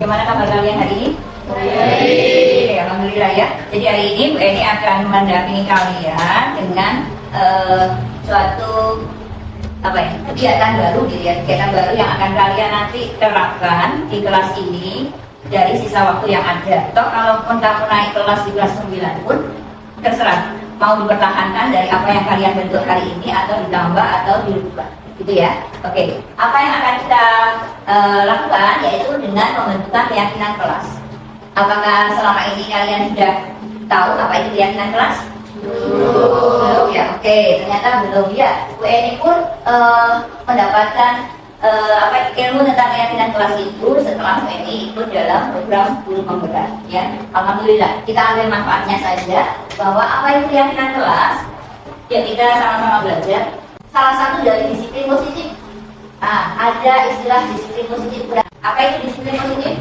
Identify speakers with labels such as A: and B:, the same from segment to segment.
A: Gimana kabar kalian hari ini? Baik. Alhamdulillah ya. Jadi hari ini Bu Eni akan mendampingi kalian dengan suatu kegiatan baru gitu ya, kegiatan baru yang akan kalian nanti terapkan di kelas ini dari sisa waktu yang ada. Toh kalaupun kamu naik kelas di kelas 9 pun terserah mau dipertahankan dari apa yang kalian bentuk hari ini atau ditambah atau dirubah gitu ya. Oke, apa yang akan kita lakukan yaitu dengan pembentukan keyakinan kelas. Apakah selama ini kalian sudah tahu apa itu keyakinan kelas? Belum ya. Oke, ternyata belum ya. Bu Eni pun mendapatkan ilmu tentang keyakinan kelas itu setelah Bu Eni ikut dalam program guru penggerak ya. Alhamdulillah kita ambil manfaatnya saja bahwa apa itu keyakinan kelas ya, kita sama-sama belajar. Salah satu dari disiplin positif, ada istilah disiplin positif. Apa itu disiplin positif?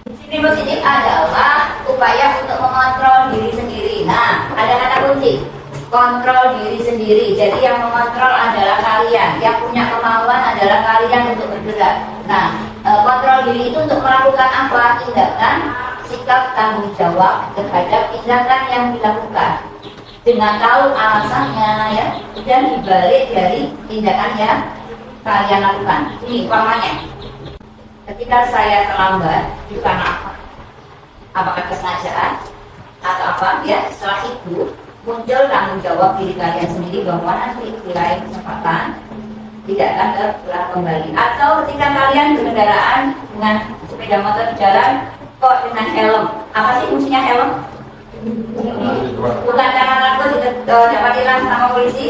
A: Disiplin positif adalah upaya untuk mengontrol diri sendiri. Nah, ada kata kunci, kontrol diri sendiri. Jadi yang mengontrol adalah kalian, yang punya kemauan adalah kalian untuk bergerak. Nah, kontrol diri itu untuk melakukan apa? Tindakan, sikap tanggung jawab terhadap tindakan yang dilakukan dengan tahu alasannya ya, dan dibalik dari tindakan yang kalian lakukan. Ini umpamanya, ketika saya terlambat karena apa? Apakah kesengajaan atau apa ya? Setelah itu muncul tanggung jawab diri kalian sendiri bahwa nanti di lain kesempatan tidak akan terulang kembali. Atau ketika kalian berkendaraan dengan sepeda motor di jalan kok dengan helm, apa sih fungsinya helm? Bukan karena takut dapat hilang sama polisi.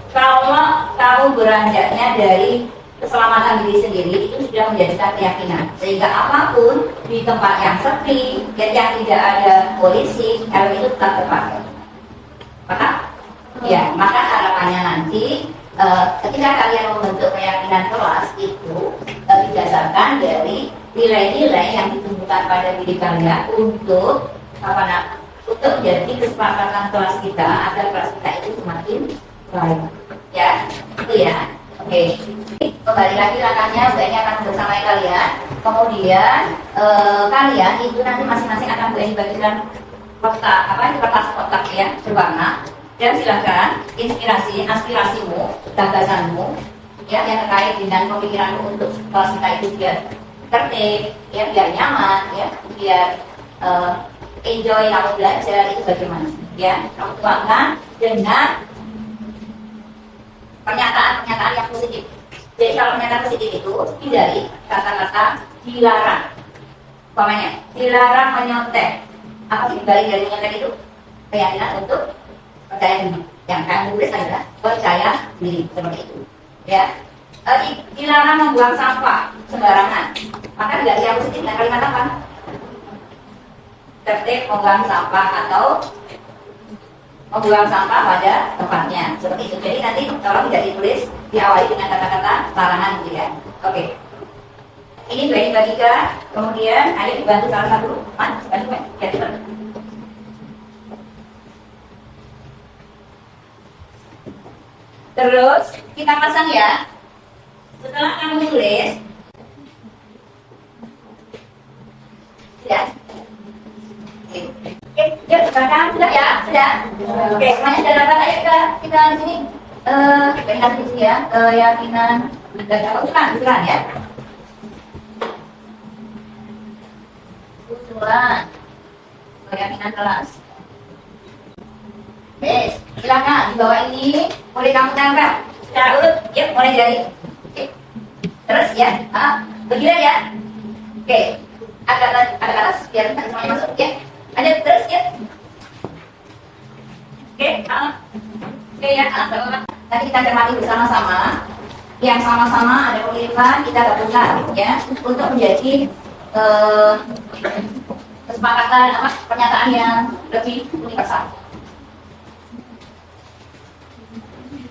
A: Kalau kamu beranjaknya dari keselamatan diri sendiri, itu sudah menjadikan keyakinan, sehingga apapun di tempat yang sepi, yang tidak ada polisi, helm itu tetap terpakai. Paham? Ya, maka harapannya nanti ketika kalian membentuk keyakinan kelas itu didasarkan dari nilai-nilai yang ditumbuhkan pada diri kalian untuk untuk menjadi kesepakatan kelas kita agar kelas kita itu semakin baik ya, itu ya. Oke, kembali lagi langkahnya, Bu Eni akan bersama kalian. Kemudian kalian itu nanti masing-masing akan Bu Eni bagikan kertas kotak ya berwarna, dan silakan inspirasi, aspirasimu, gagasanmu ya yang terkait dengan pemikiranmu untuk kelas kita itu biar tertib, ya biar nyaman, ya biar enjoy kamu belajar itu bagaimana ya, kamu tuangkan dengan pernyataan-pernyataan yang positif. Jadi kalau pernyataan positif itu hindari kata-kata dilarang. Umpamanya dilarang menyontek. Apa sih balik dari menyontek itu? Keyakinan untuk percaya diri. Yang kalian tulis adalah percaya diri, seperti itu ya. Dilarang membuang sampah sembarangan. Maka tidak yang positif dengan kalimat apa? Tertib membuang sampah atau membuang sampah pada tempatnya, seperti itu. Jadi nanti kalau tidak ditulis diawali dengan kata-kata larangan gitu ya. Oke. Ini Bu Eni bagikan, kemudian ayo dibantu salah satu bantu ya. Terus kita pasang ya. Setelah kamu tulis ya. Oke, yuk sekarang sudah ya, sudah. Oke, semuanya sudah dapat. Ayo kita di sini. Kita di sini ya, keyakinan dan usulan ya. Usulan keyakinan kelas. Yes, silakan di bawah ini boleh kamu tempel secara urut. Yuk, mulai dari. Oke. Terus ya, begini ya. Oke, agak atas biar semuanya masuk ya. Ada terus ya. Oke, oke ya, nanti kita cermati bersama-sama. Yang sama-sama ada pemilihan kita gabungkan ya untuk menjadi kesepakatan pernyataan yang lebih universal.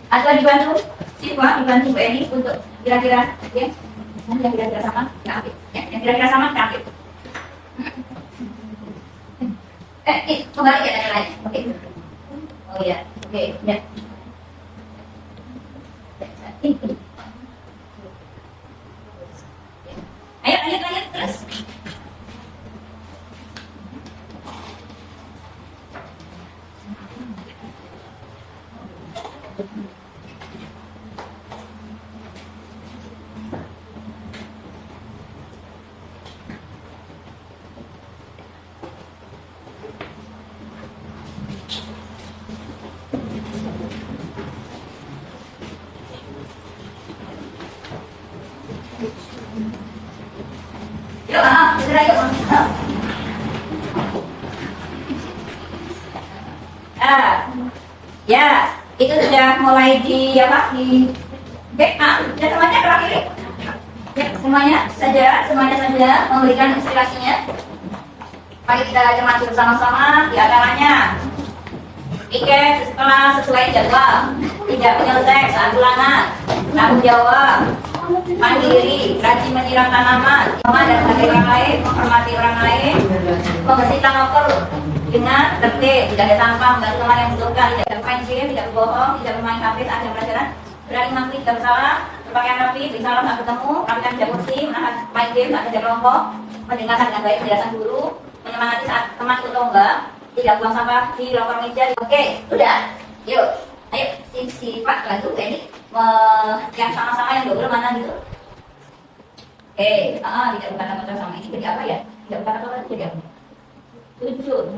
A: Atau dibantu siswa, dibantu Bu Eni untuk kira-kira ya, yang kira-kira sama kita ambil ya, yang kira-kira sama kita ambil. Kembali ke yang lain. Oke. Oh ya, oke, ya. Ayo, terus. Yuk, segera yuk. Ya, itu sudah mulai di apa di dan semuanya terakhir. Ya, semuanya saja memberikan inspirasinya. Mari kita cermati bersama-sama di antaranya. Pikir setelah sesuai jadwal, tidak menyelesaikan saat ulangan, tanggung jawab, mandiri, rajin menyiram tanaman, dan menghargai orang lain, menghormati orang lain, membersihkan loker dengan tertib, tidak ada sampah, membantu teman yang membutuhkan, tidak bermain game, tidak berbohong, tidak bermain HP saat jam pelajaran, berani mengakui tidak bersalah, berpakaian rapi, bersalam saat bertemu, rapikan meja kursi, menahan main game saat ada kelompok, mendengarkan dengan baik penjelasan guru, menyemangati saat teman ikut lomba, tidak buang sampah di loker meja. Oke, udah, yuk, ayo si Pak bantu ini yang sama-sama yang double mana gitu. Oke, tidak bukan apa sama ini jadi apa ya? Tidak bukan apa jadi apa? Tujuh.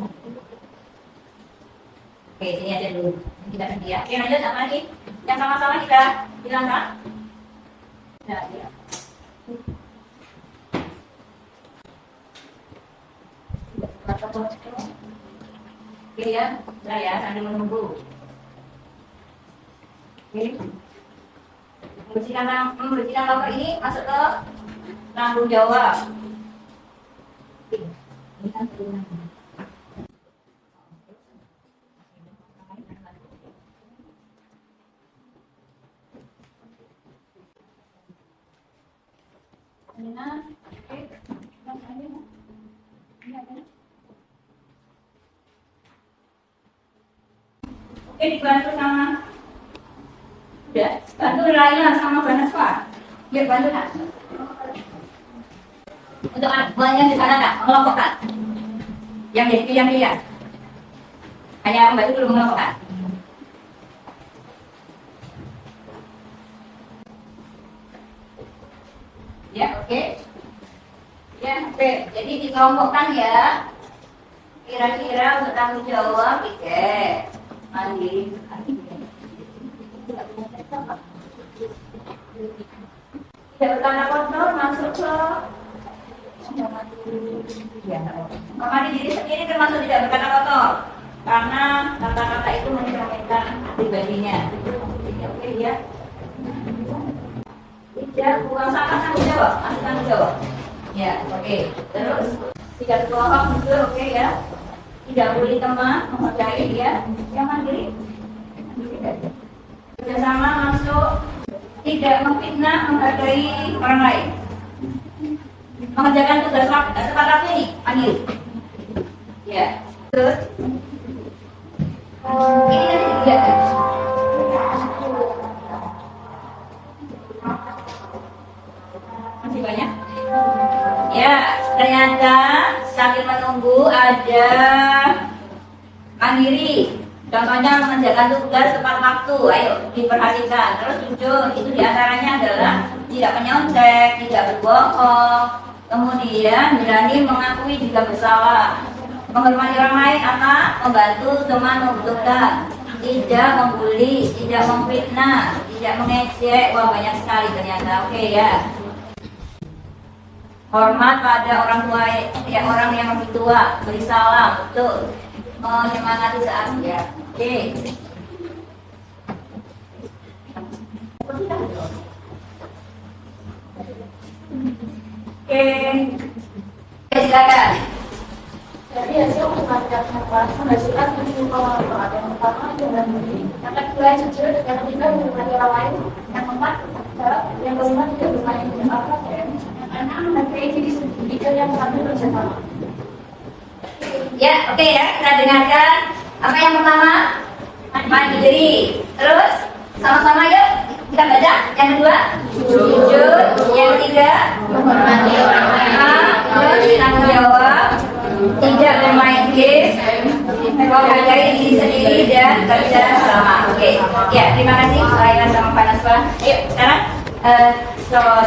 A: Oke, sini aja dulu. Kita ganti ya. Oke, lanjut apa lagi? Yang sama-sama kita bilang kan? Nah, ya. Oke ya, sudah ya, sambil menunggu. Oke. Membersihkan loker ini masuk ke tanggung jawab. Ini kan oke, dibantu sama udah, bantu Raya sama Vanessa. Biar bantu nak. Untuk anak-anaknya di sana nak, mengelompokkan. Yang jadi pilihan-pilihan. Hanya membantu belum mengelompokkan. Ya, oke. Ya, oke. Jadi dikelompokkan ya. Kira-kira untuk tanggung jawab, oke. Mandiri. Tidak bertanda kotor masuk ke kamar diri sendiri termasuk tidak bertanda kotor karena kata-kata itu mencerminkan pribadinya. Oke ya. Tidak buang sampah tanggung jawab, masih tanggung jawab. Ya, oke. Terus tidak berbohong juga, oke ya. Tidak bully teman, menghargai dia, yang mandiri. Kerjasama masuk, tidak memfitnah, menghargai orang lain, mengerjakan tugas tepat waktu ini, mandiri. Ya, terus ini nanti dilihat. Masih banyak. Ya, ternyata sambil menunggu ada mandiri. Contohnya mengerjakan tugas tepat waktu, ayo diperhatikan. Terus jujur, itu diantaranya adalah tidak menyontek, tidak berbohong, kemudian berani mengakui jika bersalah, menghormati orang lain, membantu teman membutuhkan, tidak membuli, tidak memfitnah, tidak mengejek. Wah, banyak sekali ternyata. Oke ya. Hormat pada orang tua, ya orang yang lebih tua, beri salam, betul. Menyemangati saat ya. Oke. Silakan.
B: Jadi hasil pengajaran kelas menghasilkan 7 kelompok. Yang pertama dengan diri, yang kedua jujur, yang ketiga menghormati orang lain, yang keempat yang kelima tidak bermain dengan apa, yang keenam menghargai diri sendiri, dan yang terakhir bersama.
A: Ya, oke ya, kita dengarkan apa yang pertama, mandiri. Terus sama-sama yuk kita baca. Yang kedua, jujur. Yang ketiga, menghormati orang lain. Terus tanggung jawab, tidak bermain game, menghargai diri sendiri dan kerja sama. Oke, ya terima kasih Raya sama Vanessa. Yuk sekarang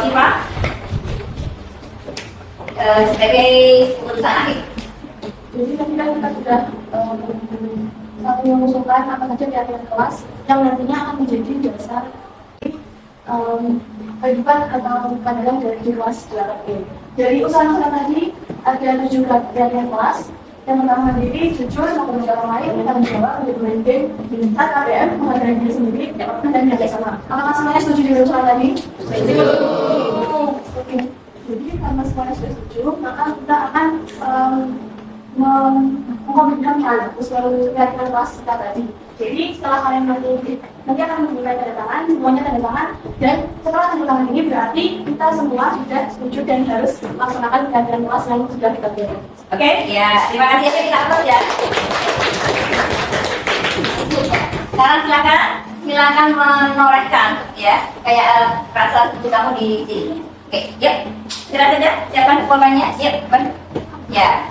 A: Siva sebagai urusan akhir.
B: Jadi ketika kita sudah saling mengusulkan apa saja di akhir kelas yang nantinya akan menjadi dasar kehidupan atau pandangan dari kelas 8E. Dari usaha-usaha tadi ada 7 kriteria kelas. Yang pertama mandiri, jujur, menghargai orang lain, bertanggung jawab, untuk memimpin, diminta KBM, menghargai diri sendiri, dan jaga sama. Apakah semuanya setuju dengan usaha tadi? Setuju. Oke. Jadi karena semuanya sudah setuju, maka kita akan mengkomitmen sesuai kriteria kelas kita tadi. Jadi setelah kalian nanti akan memulai tanda tangan, semuanya tanda tangan, dan setelah tanda tangan ini berarti kita semua sudah setuju dan harus melaksanakan kriteria kelas yang sudah kita buat.
A: Oke, ya terima kasih kita atur ya. Sekarang silakan menorehkan ya kayak rasa tubuh kamu di sini. Oke, yuk silakan saja siapkan pulpennya, yuk ya.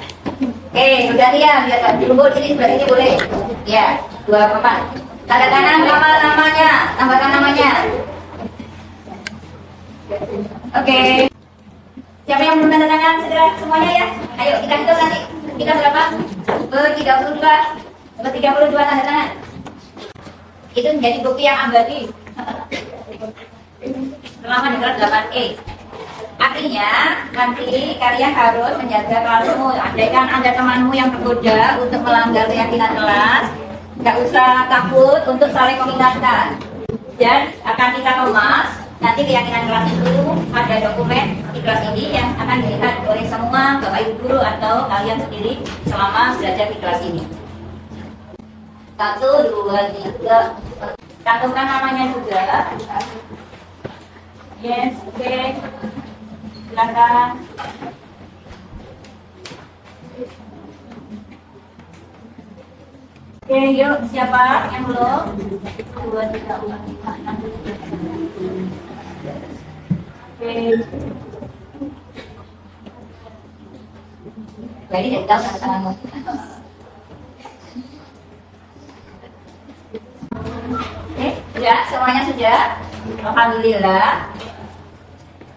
A: Oke, bergantian biar tunggu sini sebelah ini boleh. Ya, 2 papan. Tanda tangan namanya, tambahkan namanya. Oke. Siapa yang belum tanda tangan segera semuanya ya. Ayo kita hitung nanti. Kita berapa? 32 tanda tangan. Itu menjadi bukti yang abadi. Selama di kelas 8E. Artinya nanti kalian harus menjaga kelasmu. Andaikan ada temanmu yang tergoda untuk melanggar keyakinan kelas, nggak usah takut untuk saling mengingatkan. Dan akan kita kemas nanti keyakinan kelas itu ada dokumen di kelas ini yang akan dilihat oleh semua bapak ibu guru atau kalian sendiri selama belajar di kelas ini. 1, 2, 3. Cantumkan namanya juga. Yes, oke. Silakan. Oke, yuk siapa yang belum? 2, 3, 4, 5, 6, 7. Oke. Jadi dari tahu tanganmu. Oke, sudah semuanya sudah. Alhamdulillah.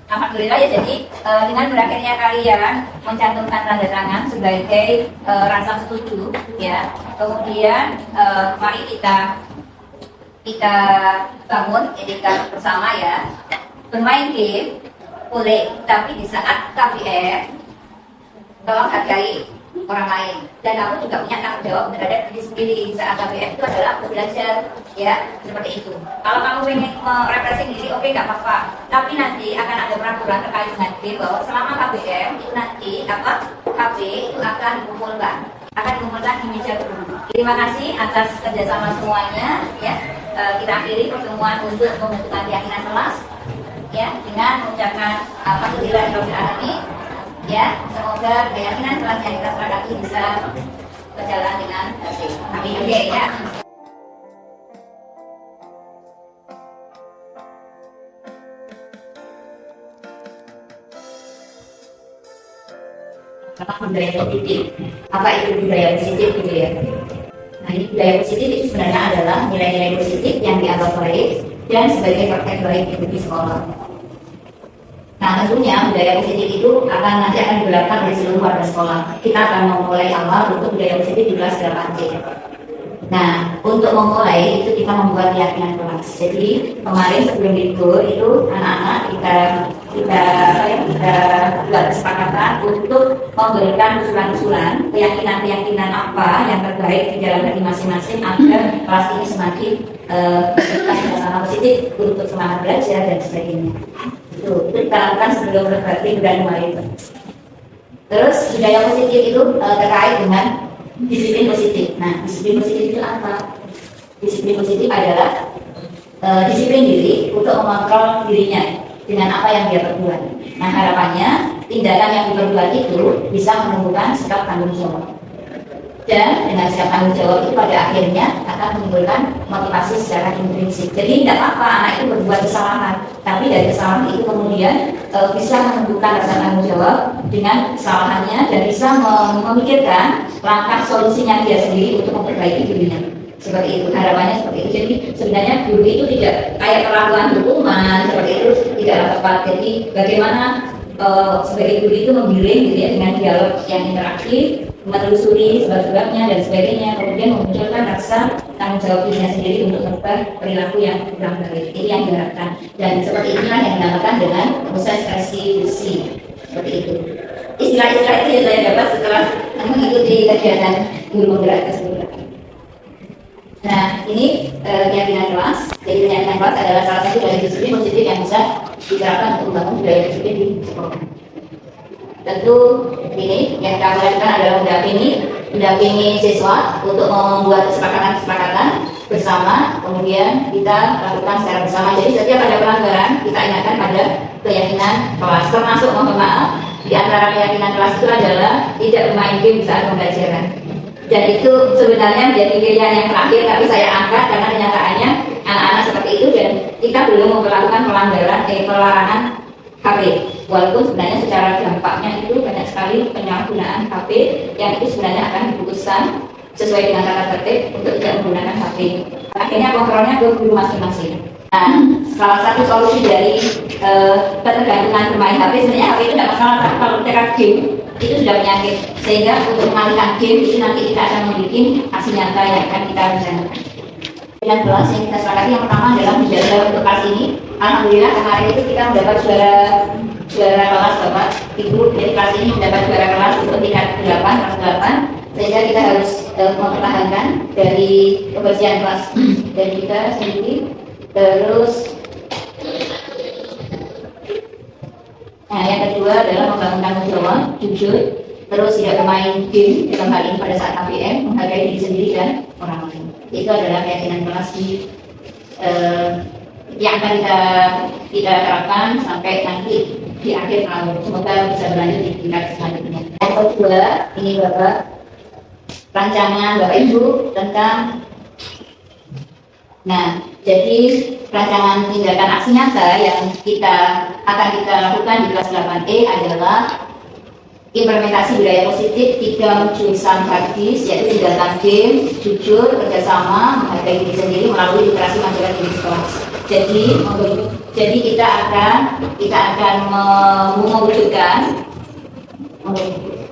A: Alhamdulillah ya, jadi dengan berakhirnya kalian mencantumkan tanda tangan sebagai rasa setuju ya. Kemudian mari kita bangun etikat bersama ya. Bermain game boleh, tapi di saat KBM tolong hargai orang lain, dan kamu juga punya tanggung jawab terhadap diri sendiri. Saat KBM itu adalah aku belajar ya, seperti itu. Kalau kamu ingin merepressing diri, oke, nggak apa-apa, tapi nanti akan ada peraturan terkait dengan B bahwa selama KBM itu nanti KB itu akan dikumpulkan di meja guru. Terima kasih atas kerjasama semuanya ya. Kita akhiri pertemuan untuk pembentukan keyakinan kelas ya dengan mengucapkan alhamdulillah ini. Ya, semoga keyakinan kelas yang kita sepakati bisa berjalan dengan baik. Amin ya. Budaya positif. Apa itu budaya positif gitu ya? Nah, ini budaya positif itu sebenarnya adalah nilai-nilai positif yang dianggap baik dan sebagai praktek baik di sekolah. Nah, tentunya budaya positif itu nanti akan diberlakukan di seluruh warga sekolah. Kita akan memulai awal untuk budaya positif di kelas 8C. Nah, untuk memulai itu kita membuat keyakinan kelas. Jadi kemarin sebelum libur itu anak-anak kita buat kesepakatan untuk memberikan usulan-usulan keyakinan apa yang terbaik di dalam hati masing-masing agar kelas ini semakin sama positif untuk semangat belajar dan sebagainya. Itu kita lakukan sebelum bulan Maret. Terus budaya positif itu terkait dengan disiplin positif. Nah, disiplin positif itu apa? Disiplin positif adalah disiplin diri untuk mengontrol dirinya dengan apa yang dia perbuat. Nah, harapannya tindakan yang diperbuat itu bisa menumbuhkan sikap tanggung jawab. Dan dengan sikap tanggung jawab itu pada akhirnya akan menimbulkan motivasi secara intrinsik. Jadi tidak apa-apa anak itu berbuat kesalahan, tapi dari kesalahan itu kemudian bisa menumbuhkan rasa tanggung jawab dengan kesalahannya dan bisa memikirkan langkah solusinya dia sendiri untuk memperbaiki dirinya. Seperti itu, harapannya seperti itu. Jadi sebenarnya guru itu tidak kayak perlakuan hukuman seperti itu, tidak tepat. Jadi bagaimana sebagai guru itu menggiring gitu ya, dengan dialog yang interaktif, menelusuri sebab-sebabnya dan sebagainya, kemudian memunculkan rasa tanggung jawab dirinya sendiri untuk merubah perilaku yang kurang baik. Ini yang diharapkan, dan seperti inilah yang dinamakan dengan proses restitusi. Seperti itu. Istilah-istilah itu yang saya dapat setelah mengikuti kegiatan guru penggerak tersebut. Nah, ini keyakinan kelas. Jadi keyakinan kelas adalah salah satu dari disiplin positif yang bisa diterapkan untuk membangun budaya disiplin di sekolah. Tentu ini yang kita lakukan adalah mendampingi siswa untuk membuat kesepakatan bersama, kemudian kita lakukan secara bersama. Jadi setiap ada pelanggaran kita ingatkan pada keyakinan kelas, termasuk mohon maaf di antara keyakinan kelas itu adalah tidak bermain game saat pembelajaran. Dan itu sebenarnya menjadi pilihan yang terakhir, tapi saya angkat karena kenyataannya anak-anak seperti itu dan kita belum memperlakukan pelarangan HP. Walaupun sebenarnya secara dampaknya itu banyak sekali penyalahgunaan HP yang itu sebenarnya akan diputuskan sesuai dengan tata tertib untuk tidak menggunakan HP. Akhirnya kontrolnya ke guru masing-masing. Nah, salah satu solusi dari ketergantungan bermain HP, sebenarnya HP itu tidak masalah, tapi kalau kita game itu sudah penyakit, sehingga untuk mengalihkan game itu nanti kita akan membuat aksi nyata yang akan kita rencanakan. Dan kelas yang kita sepakati yang pertama adalah menjaga untuk kelas ini. Alhamdulillah kemarin itu kita mendapat juara kelas Bapak Ibu, jadi kelas ini mendapat juara kelas untuk tingkat 8, kelas 8, sehingga kita harus mempertahankan dari kebersihan kelas dan kita sendiri. Terus nah, yang kedua adalah membangun tanggung jawab, jujur, terus tidak bermain game dalam hal ini pada saat KPM, menghargai diri sendiri dan orang lain. Itu adalah keyakinan kelas yang akan kita terapkan sampai nanti di akhir tahun. Semoga bisa berlanjut di tingkat selanjutnya. Yang kedua, ini Bapak, rancangan Bapak Ibu tentang jadi rancangan tindakan aksi nyata yang akan kita lakukan di kelas 8E adalah implementasi budaya positif 3 jurusan praktis, yaitu tindakan game, jujur, kerjasama, menghargai diri sendiri melalui literasi majalah diri sekolah. Jadi kita akan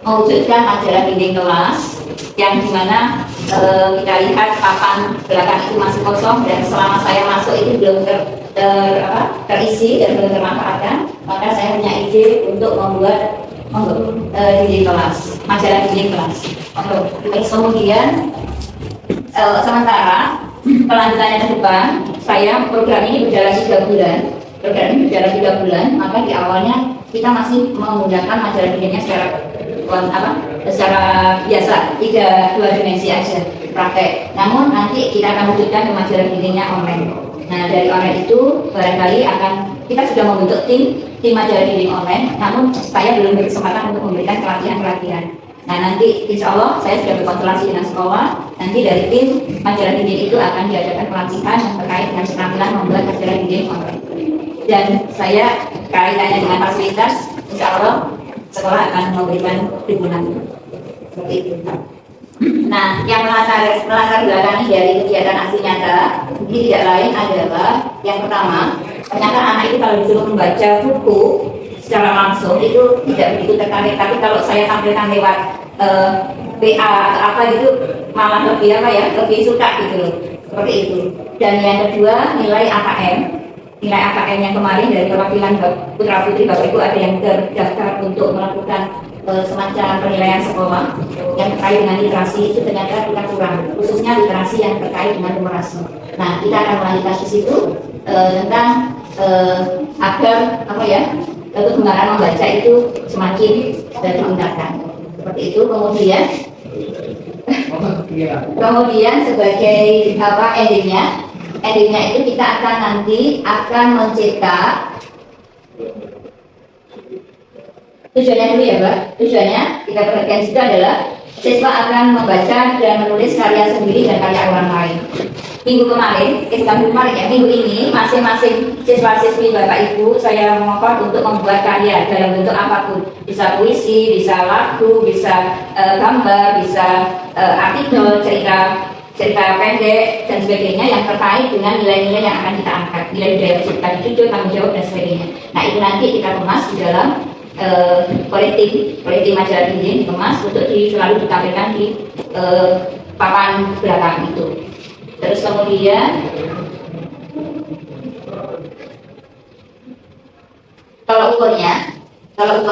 A: mewujudkan majalah dinding kelas yang dimana kita lihat papan belakang itu masih kosong dan selama saya masuk itu belum terisi dan belum termanfaatkan, maka saya punya ide untuk membuat dinding kelas, majalah dinding kelas. Kemudian sementara kelanjutannya ke depan, program ini berjalan 3 bulan. Maka di awalnya kita masih menggunakan majalah dindingnya secara biasa, 2 dimensi aja praktek. Namun nanti kita akan wujudkan ke majalah dindingnya online. Nah, dari online itu barangkali kita sudah membentuk tim majalah dinding online, namun saya belum berkesempatan untuk memberikan pelatihan. Nah, nanti insya Allah saya sudah berkonsultasi dengan sekolah. Nanti dari tim majalah dinding itu akan diadakan pelatihan yang terkait dengan keterampilan membuat majalah dinding online. Dan saya kaitannya dengan fasilitas, insya Allah sekolah akan memberikan dukungan seperti itu. Nah, yang melatar belakangi dari kegiatan aksi nyata ini tidak lain adalah yang pertama, ternyata anak itu kalau disuruh membaca buku secara langsung itu tidak begitu tertarik, tapi kalau saya tampilkan lewat PA atau apa gitu malah lebih suka gitu loh, seperti itu. Dan yang kedua, nilai AKM yang kemarin dari perwakilan putra putri Bapak Ibu ada yang terdaftar untuk melakukan semacam penilaian sekolah yang terkait dengan literasi, itu ternyata kita kurang, khususnya literasi yang terkait dengan numerasi. Nah, kita akan melanjutkan di situ tentang agar kegemaran membaca itu semakin ditingkatkan. Seperti itu. Kemudian sebagai endingnya itu kita akan mencetak tujuannya dulu ya Mbak. Tujuannya kita perhatikan juga adalah siswa akan membaca dan menulis karya sendiri dan karya orang lain. Minggu ini masing-masing siswa-siswi Bapak Ibu saya mohon untuk membuat karya dalam bentuk apapun, bisa puisi, bisa lagu, bisa gambar, bisa artikel, cerita pendek dan sebagainya yang terkait dengan nilai-nilai yang akan kita angkat, nilai budaya positif, jujur, tanggung jawab dan sebagainya. Nah, itu nanti kita kemas di dalam politik majalah dinding, dikemas untuk selalu ditampilkan di papan belakang itu. Terus kemudian kalau ukurnya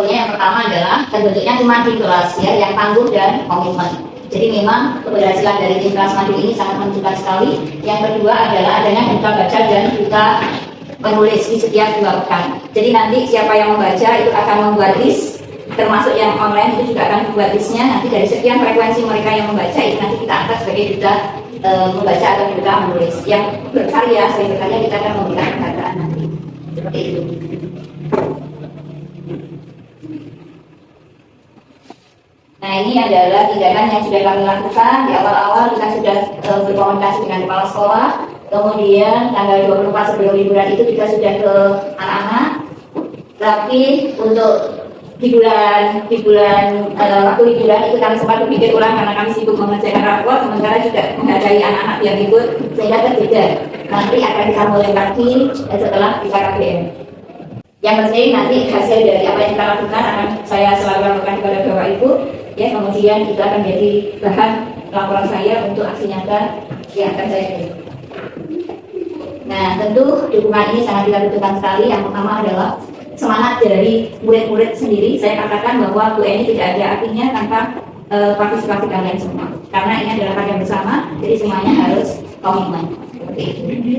A: yang pertama adalah terbentuknya cuma di kelas ya, yang tangguh dan komitmen. Jadi memang keberhasilan dari tim kelas mandiri ini sangat menentukan sekali. Yang kedua adalah adanya duta baca dan duta menulis di setiap 2 pekan. Jadi nanti siapa yang membaca itu akan membuat list, termasuk yang online itu juga akan membuat listnya. Nanti dari sekian frekuensi mereka yang membaca itu nanti kita angkat sebagai duta membaca atau duta menulis. Yang berkarya, sering berkarya kita akan memberikan penghargaan nanti. Seperti itu. Nah, ini adalah tindakan yang sudah kami lakukan. Di awal-awal kita sudah berkomunikasi dengan kepala sekolah. Kemudian tanggal 24 sebelum liburan itu kita sudah ke anak-anak. Tapi untuk di bulan waktu liburan itu kami sempat berpikir ulang karena kami sibuk mengerjakan rapor, sementara juga menghadapi anak-anak yang ikut sehingga terjeda. Nanti akan kita mulai lagi setelah kita KBM. Yang penting nanti hasil dari apa yang kita lakukan akan saya selalu lakukan kepada Bapak Ibu. Ya, kemudian itu akan menjadi bahan laporan saya untuk aksi nyata yang akan saya beri. Nah, tentu dukungan ini sangat kita butuhkan sekali. Yang pertama adalah semangat dari murid-murid sendiri. Saya katakan bahwa Bu Eni tidak ada artinya tanpa partisipasi kalian semua. Karena ini adalah karya bersama, jadi semuanya harus komitmen.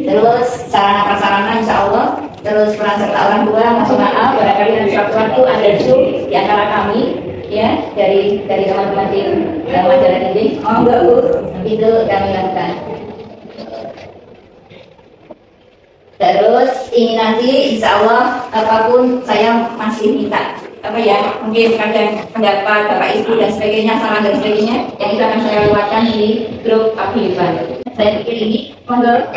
A: Terus sarana-prasarana insya Allah, terus peran serta orang tua, masuk maaf, barangkali nanti suatu ada Zoom di antara kami, ya dari teman-teman tim majalah ini. Oh enggak Bu, itu kami lakukan. Terus ini nanti insya Allah apapun saya masih minta apa ya, mungkin kadang pendapat Bapak Ibu dan sebagainya, saran dan sebagainya yang itu akan saya lewatkan di grup Abdilban. Saya pikir ini monggo.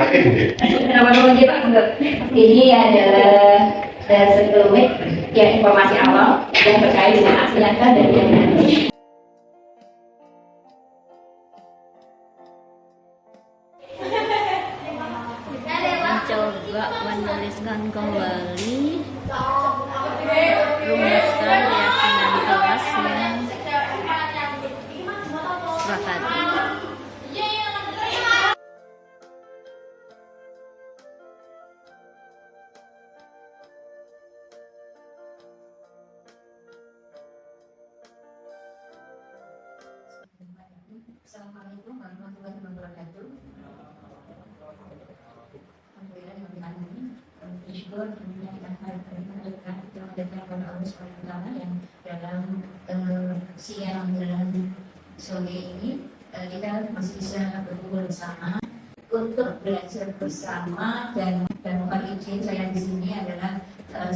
A: Kenapa monggo Pak monggo. Ini adalah sekelumit ya informasi awal yang terkait dengan aksi nyata dan yang nanti.
C: Coba menuliskan kembali rumusan keyakinan kelas yang sepakati.
A: Assalamualaikum warahmatullahi wabarakatuh. Bersyukur tentunya kita harus menunjukkan kepada Allah SWT yang dalam siang dan sore ini kita masih bisa berkumpul bersama untuk belajar bersama dan mohon izin saya di sini adalah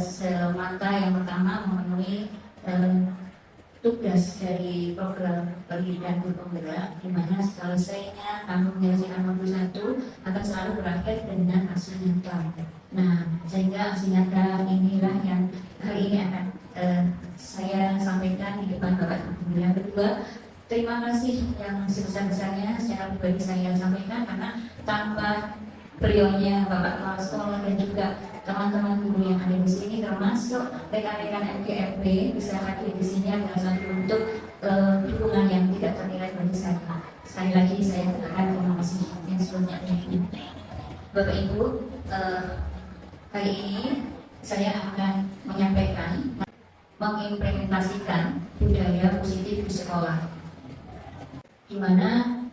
A: semata yang pertama memenuhi tugas dari program pendidikan guru penggerak, di mana selesainya tahun menyelesaikan modul 1 akan selalu berakhir dengan aksi nyata. Nah, sehingga aksi nyata inilah yang hari ini akan saya sampaikan di depan Bapak Ibu. Yang kedua, terima kasih yang sebesar-besarnya secara pribadi saya sampaikan karena tanpa beliaunya Bapak Kepala Sekolah dan juga teman-teman guru yang ada di sini termasuk rekan-rekan MGFP bisa hadir di sini adalah satu bentuk dukungan yang tidak ternilai bagi saya. Sekali lagi saya katakan terima kasih yang sebenarnya. Bapak Ibu, hari ini saya akan menyampaikan mengimplementasikan budaya positif di sekolah, di mana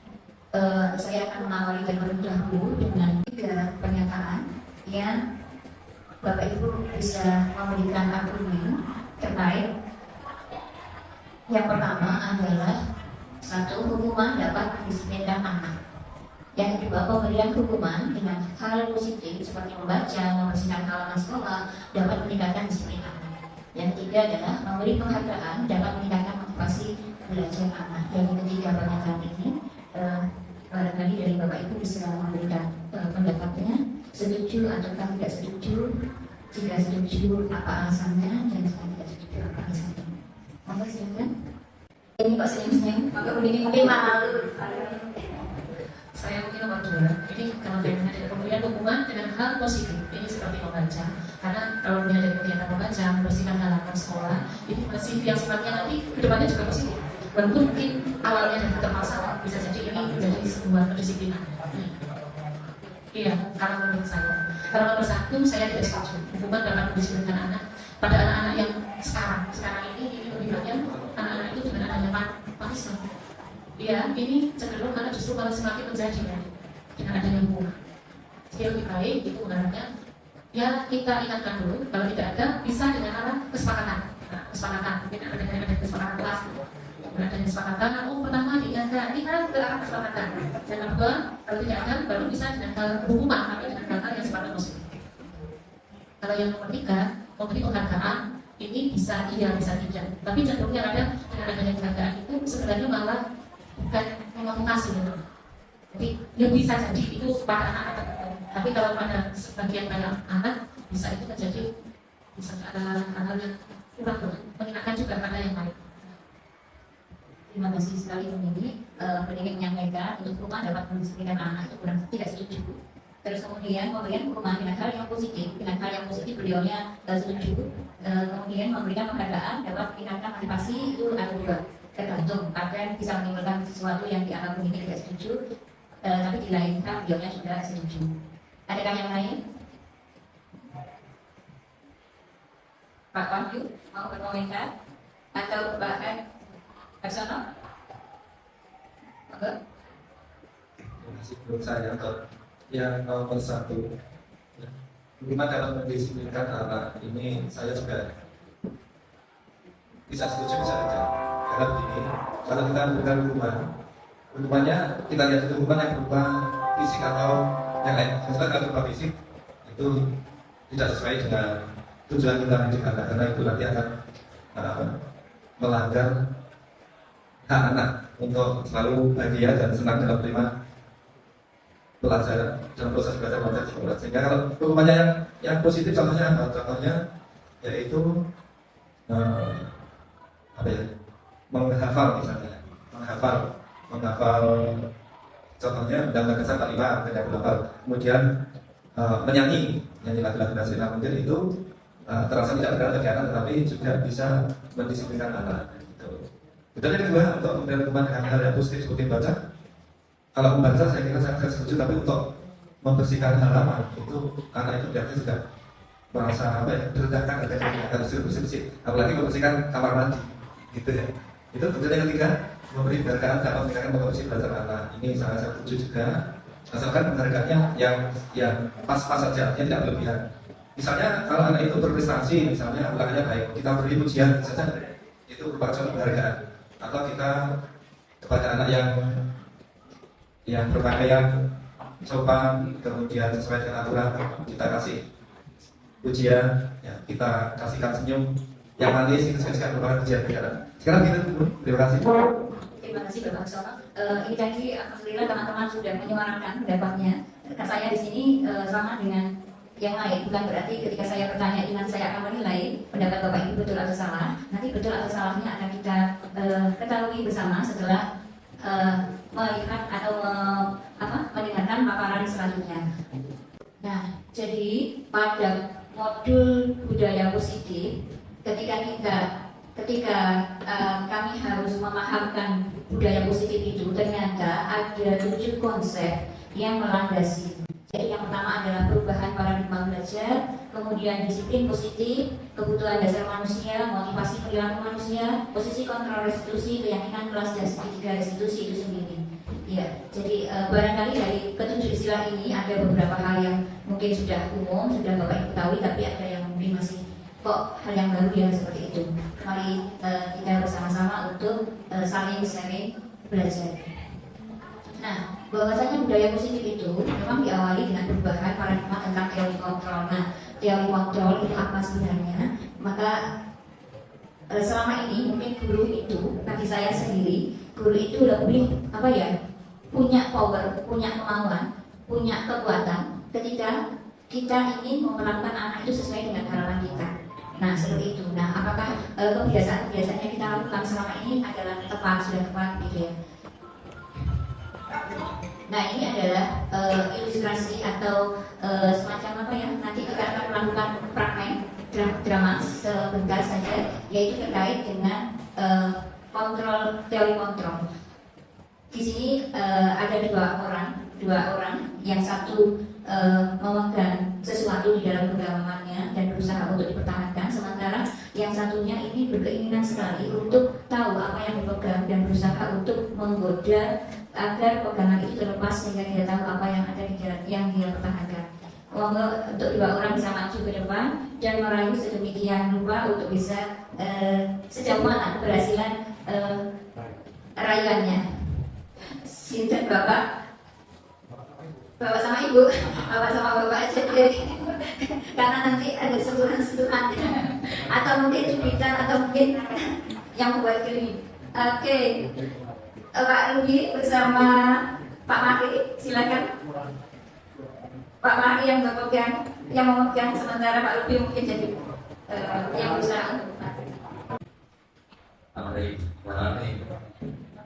A: saya akan mengawali terlebih dahulu dengan 3 pernyataan yang Bapak Ibu bisa memberikan argumen terkait. Yang pertama adalah 1. Hukuman dapat mendisiplinkan anak. Yang kedua, pemberian hukuman dengan hal positif seperti membaca, membersihkan halaman sekolah dapat meningkatkan disiplin anak. Yang ketiga adalah memberi penghargaan dapat meningkatkan motivasi belajar anak. Yang ketiga pernyataan ini barangkali dari Bapak Ibu bisa memberikan pendapatnya, setuju atau tidak setuju. Jika setuju apa alasannya, dan jika tidak setuju apa alasannya. Maka silakan. Ini Pak senyum-senyum, maka begini mungkin malu.
D: Saya mungkin nomor 2. Jadi kalau dengan ada pemberian hukuman dengan hal positif, ini seperti membaca. Karena kalau ada kegiatan membaca, membersihkan halaman sekolah, ini masih yang sifatnya nanti kedepannya juga positif. Walaupun mungkin awalnya dan terpaksa, bisa jadi ini menjadi sebuah kedisiplinan. Iya, kalau menurut saya. Kalau nomor satu, saya tidak setuju. Hukuman dapat mendisiplinkan anak pada anak-anak yang sekarang ini lebih banyak anak-anak itu dengan adanya punishment. Iya, ini cenderung anak justru malah semakin menjadi ya, dengan adanya hukuman. Jadi lebih baik itu sebenarnya ya kita ingatkan dulu, kalau tidak ada bisa dengan arah kesepakatan. Nah, kesepakatan, mungkin ada kesepakatan kelas. Adanya kesepakatan, pertama diingatkan, ini kan ke arah kesepakatan. Dan kedua, kalau tidak ada, baru bisa dengan hukuman atau dengan hal yang sifatnya positif. Kalau yang nomor 3, memberi penghargaan, ini bisa iya, bisa tidak. Tapi cenderungnya ada dengan adanya penghargaan itu sebenarnya malah bukan memrovokasi gitu. Jadi ya bisa jadi itu pada anak-anak tertentu. Tapi kalau pada sebagian banyak anak bisa itu terjadi, bisa ada hal-hal yang kurang mengingatkan juga pada yang lain.
A: Terima kasih sekali pendidik menyampaikan untuk rumah dapat mendisiplinkan anak itu kurang tidak setuju. Terus kemudian memberikan hukuman dengan hal yang positif, beliaunya setuju. Kemudian memberikan penghargaan dapat meningkatkan motivasi itu ada juga tergantung. Kadang bisa menimbulkan sesuatu yang dianggap pendidik tidak setuju, tapi di lain hal beliaunya sudah setuju. Adakah yang lain? Pak Wahyu mau berkomentar atau bahkan Aksono? Oke.
E: Menurut saya yang nomor 1, hukuman dapat mendisiplinkan anak ini saya juga bisa setuju bisa aja. Karena begini, kalau kita memberikan hukumannya kita lihat itu hukuman yang berupa fisik atau yang lain. Setelah kalau berupa fisik itu tidak sesuai dengan tujuan kita mendidik anak, karena itu nanti akan melanggar hak anak untuk selalu bahagia dan senang dalam terima pelajaran dalam proses belajar mengajar sekolah. Sehingga kalau hukumannya yang positif contohnya apa? Contohnya yaitu menghafal misalnya, menghafal contohnya Undang-Undang Dasar 45 tidak menghafal, kemudian menyanyi lagu-lagu nasional, mungkin itu terasa tidak berat bagi anak, tetapi juga bisa mendisiplinkan anak. Dan yang kedua, untuk memberikan hukuman dengan hal yang positif seperti membaca. Kalau membaca saya kira sangat setuju, tapi untuk membersihkan halaman itu anak itu biasanya sudah merasa diledakkan harus bersih-bersih. Apalagi membersihkan kamar mandi, gitu ya. Itu kemudian yang ketiga, memberi penghargaan dapat meningkatkan potensi belajar anak. Ini sangat saya setuju juga. Asalkan penghargaannya yang pas-pas saja, yang tidak berlebihan. Misalnya kalau anak itu berprestasi, misalnya ulangannya baik, kita beri pujian saja, itu merupakan penghargaan. Atau kita kepada anak yang berpakaian sopan, kemudian sesuai dengan aturan, kita kasih pujian, ya, kita kasihkan senyum yang manis, itu sesuai merupakan pujian kita. Sekarang kita tunggu. Terima kasih.
A: Terima kasih Bapak Aksono. Ini tadi alhamdulillah teman-teman sudah menyuarakan pendapatnya. Saya di sini sama dengan yang lain, bukan berarti ketika saya bertanya ini nanti saya akan menilai pendapat Bapak Ibu betul atau salah. Nanti betul atau salahnya akan kita ketahui bersama setelah melihat atau mendengarkan paparan selanjutnya. Nah, jadi pada modul budaya positif, ketika kami harus memahamkan budaya positif itu, ternyata ada 7 konsep yang melandasi. Jadi yang pertama adalah perubahan paradigma belajar, kemudian disiplin positif, kebutuhan dasar manusia, motivasi perilaku manusia, posisi kontrol restitusi, keyakinan kelas dan segitiga restitusi itu sendiri. Ya, jadi barangkali dari ketujuh istilah ini ada beberapa hal yang mungkin sudah umum, sudah Bapak Ibu ketahui, tapi ada yang mungkin masih kok hal yang baru yang seperti itu. Mari kita bersama-sama untuk saling sharing belajar. Nah, bahwasanya budaya positif itu memang diawali dengan perubahan paradigma tentang teori kontrol. Nah, teori kontrol itu apa sebenarnya? Maka selama ini mungkin guru itu, bagi saya sendiri, guru itu lebih punya power, punya kemauan, punya kekuatan ketika kita ingin memperlakukan anak itu sesuai dengan harapan kita. Nah, seperti itu. Nah, apakah kebiasaan-kebiasaan yang kita lakukan selama ini adalah sudah tepat gitu ya? Nah, ini adalah ilustrasi atau semacam nanti kita akan melakukan praktek drama sebentar saja, yaitu terkait dengan teori kontrol. Di sini ada dua orang, yang satu memegang sesuatu di dalam genggamannya dan berusaha untuk dipertahankan, sementara yang satunya ini berkeinginan sekali untuk tahu apa yang dipegang dan berusaha untuk menggoda agar pegangan itu terlepas sehingga dia tahu apa yang ada di dalam yang dia pertahankan. Monggo untuk dua orang bisa maju ke depan dan merayu sedemikian rupa untuk bisa sejauh mana keberhasilan rayuannya. Sinten Bapak sama Ibu, Bapak sama Bapak aja deh. Karena nanti ada sentuhan-sentuhan atau mungkin cubitan atau mungkin yang membuat geli. Oke, Pak Rudi bersama Pak Maki, silakan. Pak Maki yang memegang, sementara Pak Rudi mungkin jadi yang berusaha untuk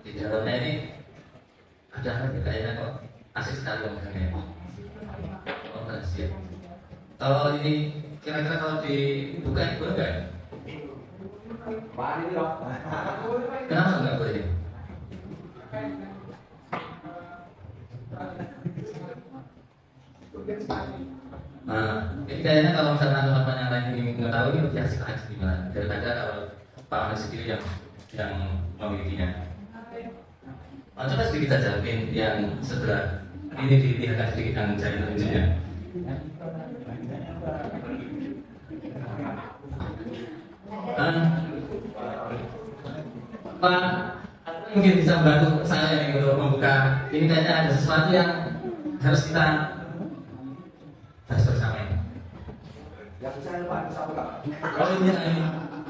F: di dalamnya ini ada kayaknya kok asik sekali ngomongnya. Oh, kasih. Kalau ini kira-kira kalau dibuka ini boleh nggak? Kenapa nggak boleh? Nah, ini kayaknya kalau misalnya teman-teman yang lain ingin mengetahui ini lebih asik aja gimana daripada kalau Pak Ahmad sendiri yang memilikinya. Coba sedikit saja mungkin yang sebelah ini dilihatkan sedikit yang jari telunjuknya. Pak mungkin bisa membantu saya nih untuk membuka. Ini kayaknya ada sesuatu yang harus kita bahas bersama ini.
G: Yang saya Pak bisa buka.
F: Oh ini,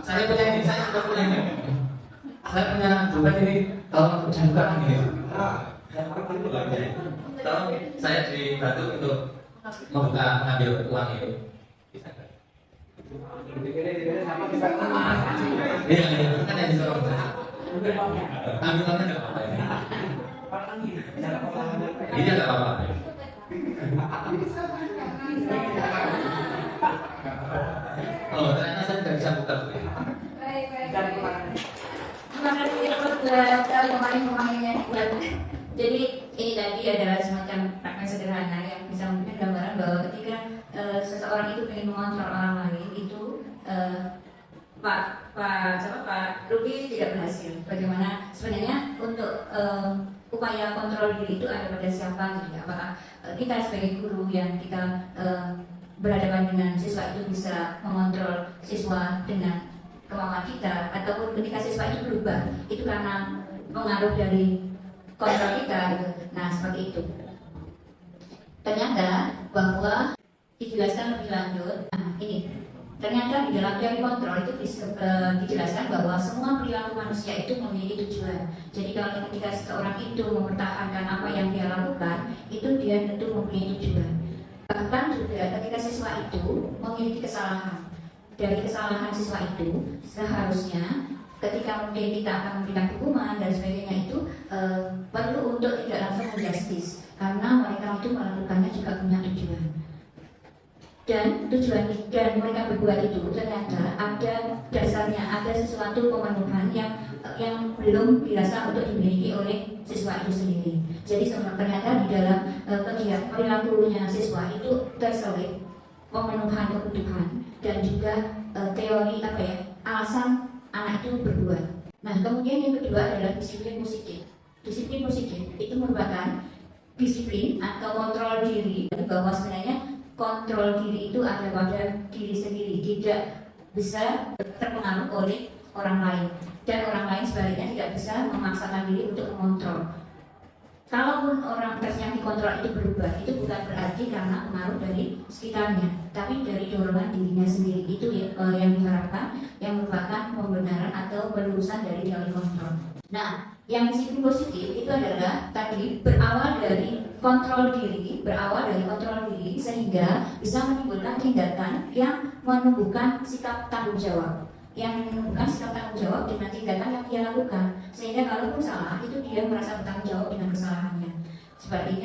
F: saya punya ini, saya sudah punya ini. Saya punya dompet ini, tolong dibuka ini. Tolong saya dibantu untuk mengambil uang ini. Iya, kan yang disuruh. Ambil uangnya nggak apa-apa ini. Iya nggak apa-apa. Oh, ternyata saya tidak bisa buka.
A: Terima kasih pemain-pemainnya. Jadi ini tadi adalah semacam praktek sederhana yang bisa memberikan gambaran bahwa ketika seseorang itu ingin mengontrol orang lain itu Pak Ruby tidak berhasil. Bagaimana sebenarnya untuk upaya kontrol diri itu ada pada siapa gitu ya? Apakah kita sebagai guru yang kita berhadapan dengan siswa itu bisa mengontrol siswa dengan kemauan kita, ataupun ketika siswa itu berubah itu karena pengaruh dari kontrol kita gitu. Nah seperti itu. Ternyata bahwa dijelaskan lebih lanjut. Nah ini ternyata di dalam teori kontrol itu dijelaskan bahwa semua perilaku manusia itu memiliki tujuan. Jadi kalau ketika seseorang itu mempertahankan apa yang dia lakukan, itu dia tentu mempunyai tujuan. Bahkan juga ketika siswa itu memiliki kesalahan, dari kesalahan siswa itu seharusnya ketika mungkin kita akan memberikan hukuman dan sebagainya itu perlu untuk tidak langsung menjustis, karena mereka itu melakukannya juga punya tujuan. Dan tujuan dan mereka berbuat itu ternyata ada dasarnya, ada sesuatu pemenuhan yang belum dirasa untuk dimiliki oleh siswa itu sendiri. Jadi ternyata di dalam perilakunya siswa itu terselip pemenuhan kebutuhan dan juga teori alasan anak itu berbuat. Nah kemudian yang kedua adalah disiplin positif. Disiplin positif itu merupakan disiplin atau kontrol diri, bahwa sebenarnya kontrol diri itu ada pada diri sendiri, tidak bisa terpengaruh oleh orang lain, dan orang lain sebaliknya tidak bisa memaksakan diri untuk mengontrol. Kalaupun orang yang dikontrol itu berubah, itu bukan berarti karena pengaruh dari sekitarnya, tapi dari dorongan dirinya sendiri. Itu yang diharapkan, yang merupakan pembenaran atau penerusan dari teori kontrol. Nah, yang disiplin positif itu adalah tadi berawal dari kontrol diri, sehingga bisa menimbulkan tindakan yang menumbuhkan sikap tanggung jawab, dengan tindakan yang dia lakukan, sehingga kalaupun salah itu dia merasa bertanggung jawab dengan kesalahannya. Seperti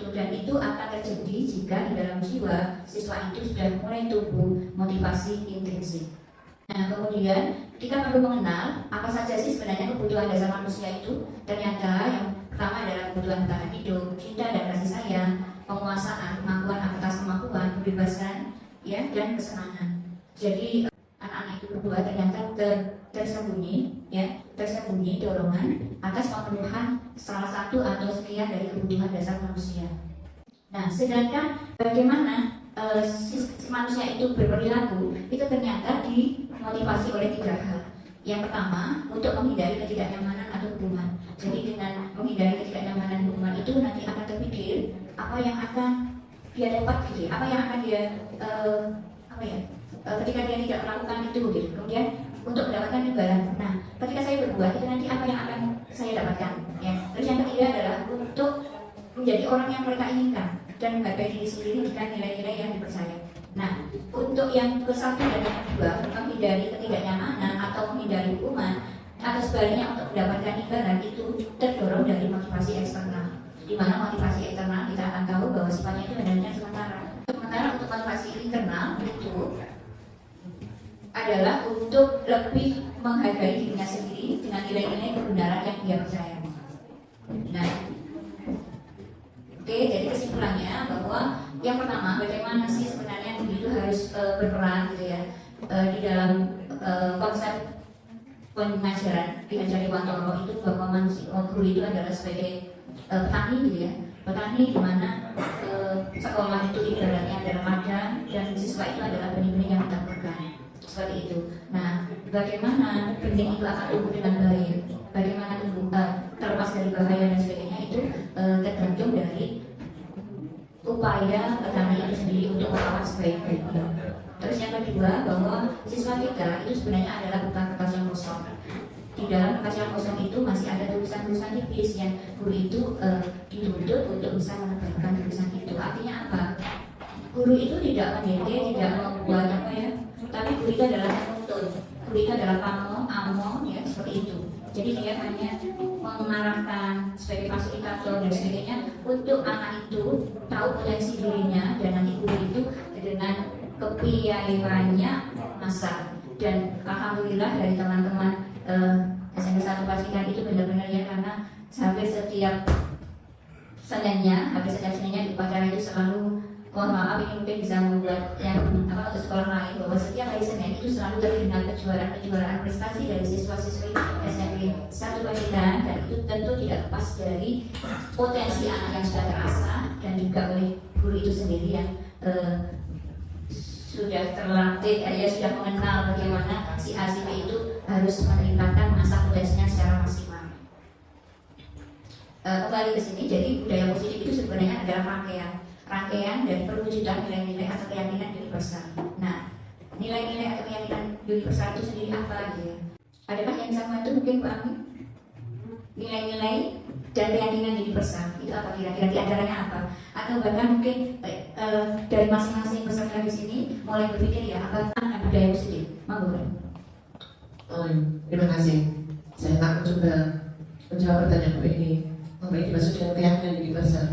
A: itu, dan itu akan terjadi jika di dalam jiwa siswa itu sudah mulai tumbuh motivasi intrinsik. Nah kemudian kita perlu mengenal apa saja sih sebenarnya kebutuhan dasar manusia itu. Ternyata yang pertama adalah kebutuhan bertahan hidup, cinta dan kasih sayang, penguasaan, kemampuan atas kemampuan, kebebasan, ya, dan kesenangan. Jadi anak-anak itu berdua ternyata tersembunyi, ya, tersembunyi dorongan atas pemenuhan salah satu atau sekian dari kebutuhan dasar manusia. Nah, sedangkan bagaimana si manusia itu berperilaku itu ternyata dimotivasi oleh 3 hal. Yang pertama, untuk menghindari ketidaknyamanan atau hukuman. Jadi dengan menghindari ketidaknyamanan hukuman itu nanti akan terpikir apa yang akan dia dapat, gitu, apa yang akan dia ketika dia tidak melakukan itu, gitu. Kemudian untuk mendapatkan imbalan. Nah, ketika saya berbuat itu nanti apa yang akan saya dapatkan, ya. Terus yang ketiga adalah untuk menjadi orang yang mereka inginkan dan menghargai diri sendiri dengan nilai-nilai yang dipercaya. Nah, untuk yang ke-1 dan yang kedua, menghindari ketidaknyamanan atau menghindari hukuman atau sebaliknya untuk mendapatkan imbalan itu terdorong dari motivasi eksternal. Di mana motivasi eksternal kita akan tahu bahwa sifatnya itu hanya sementara. Sementara untuk motivasi internal itu adalah untuk lebih menghargai dirinya sendiri dengan nilai-nilai kebenaran yang dia percaya. Nah, oke, jadi kesimpulannya bahwa yang pertama, bagaimana sih sebenarnya guru itu harus berperan, gitu ya, di dalam konsep pengajaran di Ajari Wantoro itu, bahwa manusia guru itu adalah sebagai petani, gitu ya, petani di mana sekolah itu ibaratnya adalah ladang dan siswa itu adalah benih-benih yang ditaburkan, seperti itu. Nah, bagaimana benih itu akan tumbuh dengan baik, bagaimana tumbuh terlepas dari bahaya dan sebagainya itu tergantung dari upaya petani itu sendiri untuk merawat sebaik-baiknya. Terus yang kedua, bahwa siswa kita itu sebenarnya adalah bukan kertas yang kosong. Di dalam kertas yang kosong itu masih ada tulisan-tulisan tipis yang guru itu dituntut untuk bisa menebarkan tulisan itu. Artinya apa? Guru itu tidak mendete, tidak membuat apa ya, tapi guru itu adalah penuntun. Guru itu adalah pamo, amo, ya, seperti itu. Jadi dia hanya mengarahkan sebagai fasilitator dan sebagainya untuk anak itu tahu potensi dirinya, dan nanti guru itu dengan kepiawaiannya masa. Dan alhamdulillah dari teman-teman SMP 1 Pacitan itu benar-benar ya, karena hampir setiap Seninnya di upacara itu selalu, mohon maaf ini mungkin bisa membuat yang untuk sekolah lain, bahwa setiap hari Senin itu selalu terkenal kejuaraan prestasi dari siswa-siswi SMP 1 Pacitan, dan itu tentu tidak lepas dari potensi anak yang sudah terasa dan juga oleh guru itu sendiri yang sudah terlatih, ya, sudah mengenal bagaimana si A si B itu harus meningkatkan masa potensinya secara maksimal. Kembali ke sini, jadi budaya positif itu sebenarnya adalah rangkaian dari perwujudan nilai-nilai atau keyakinan universal. Nah, nilai-nilai atau keyakinan universal itu sendiri apa, gitu ya? Adakah yang sama itu mungkin Bu Ami? Nilai-nilai dan keyakinan universal itu apa kira-kira, di antaranya apa? Atau bahkan mungkin dari masing-masing peserta di sini mulai berpikir, ya, apa budaya positif? Monggo.
H: Terima kasih. Saya akan coba menjawab pertanyaan Bu ini. Apa yang dimaksud dengan keyakinan universal?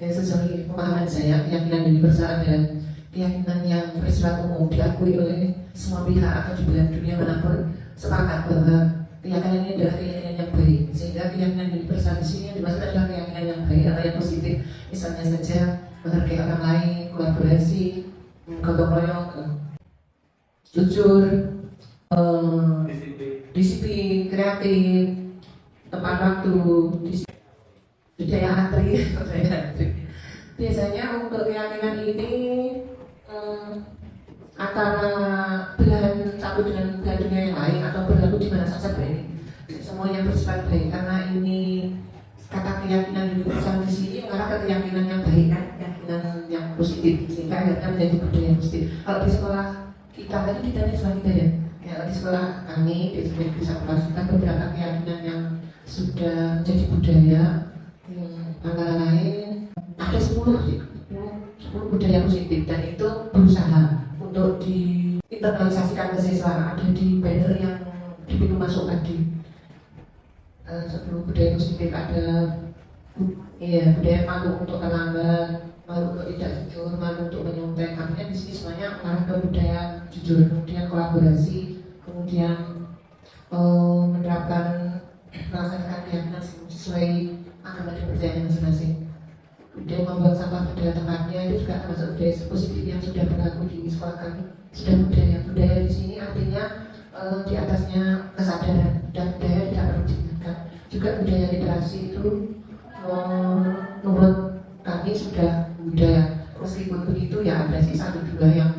H: Dan sejauh ini pemahaman saya, keyakinan universal adalah keyakinan yang bersifat umum, diakui oleh semua pihak atau di belahan dunia manapun sepakat bahwa keyakinan ini adalah keyakinan yang baik. Sehingga keyakinan universal di sini yang dimaksud adalah keyakinan yang baik atau yang positif. Misalnya saja menghargai orang lain, kolaborasi, gotong royong, jujur, disiplin, kreatif, tepat waktu, budaya antri. Biasanya untuk keyakinan ini antara belahan satu dengan belahan dunia yang lain atau berlaku di mana saja baik. Semuanya bersifat baik karena ini kata keyakinan universal di sini mengarah ke keyakinan yang baik, kan, keyakinan yang positif, sehingga akhirnya menjadi budaya yang positif. Kalau di sekolah kita tadi ditanya sekolah kita ya di sekolah kami di SMP bisa kita beberapa keyakinan yang sudah menjadi budaya. Antara lain ada 10 budaya positif, dan itu berusaha untuk diinternalisasikan ke siswa. Ada di banner yang di pintu masuk tadi. 10 budaya positif ada budaya malu untuk terlambat, malu untuk tidak jujur, malu untuk menyontek. Artinya di sini semuanya mengarah ke budaya jujur, kemudian kolaborasi, kemudian menerapkan melaksanakan keyakinan sesuai agama dan percayaan masing-masing. kemudian membuang sampah pada tempatnya, itu juga termasuk budaya positif yang sudah berlaku di sekolah kami. Sudah budaya di sini artinya di atasnya kesadaran dan budaya tidak perlu diingatkan. Juga budaya literasi itu menurut kami sudah budaya. Meskipun begitu ya ada sih 1-2 yang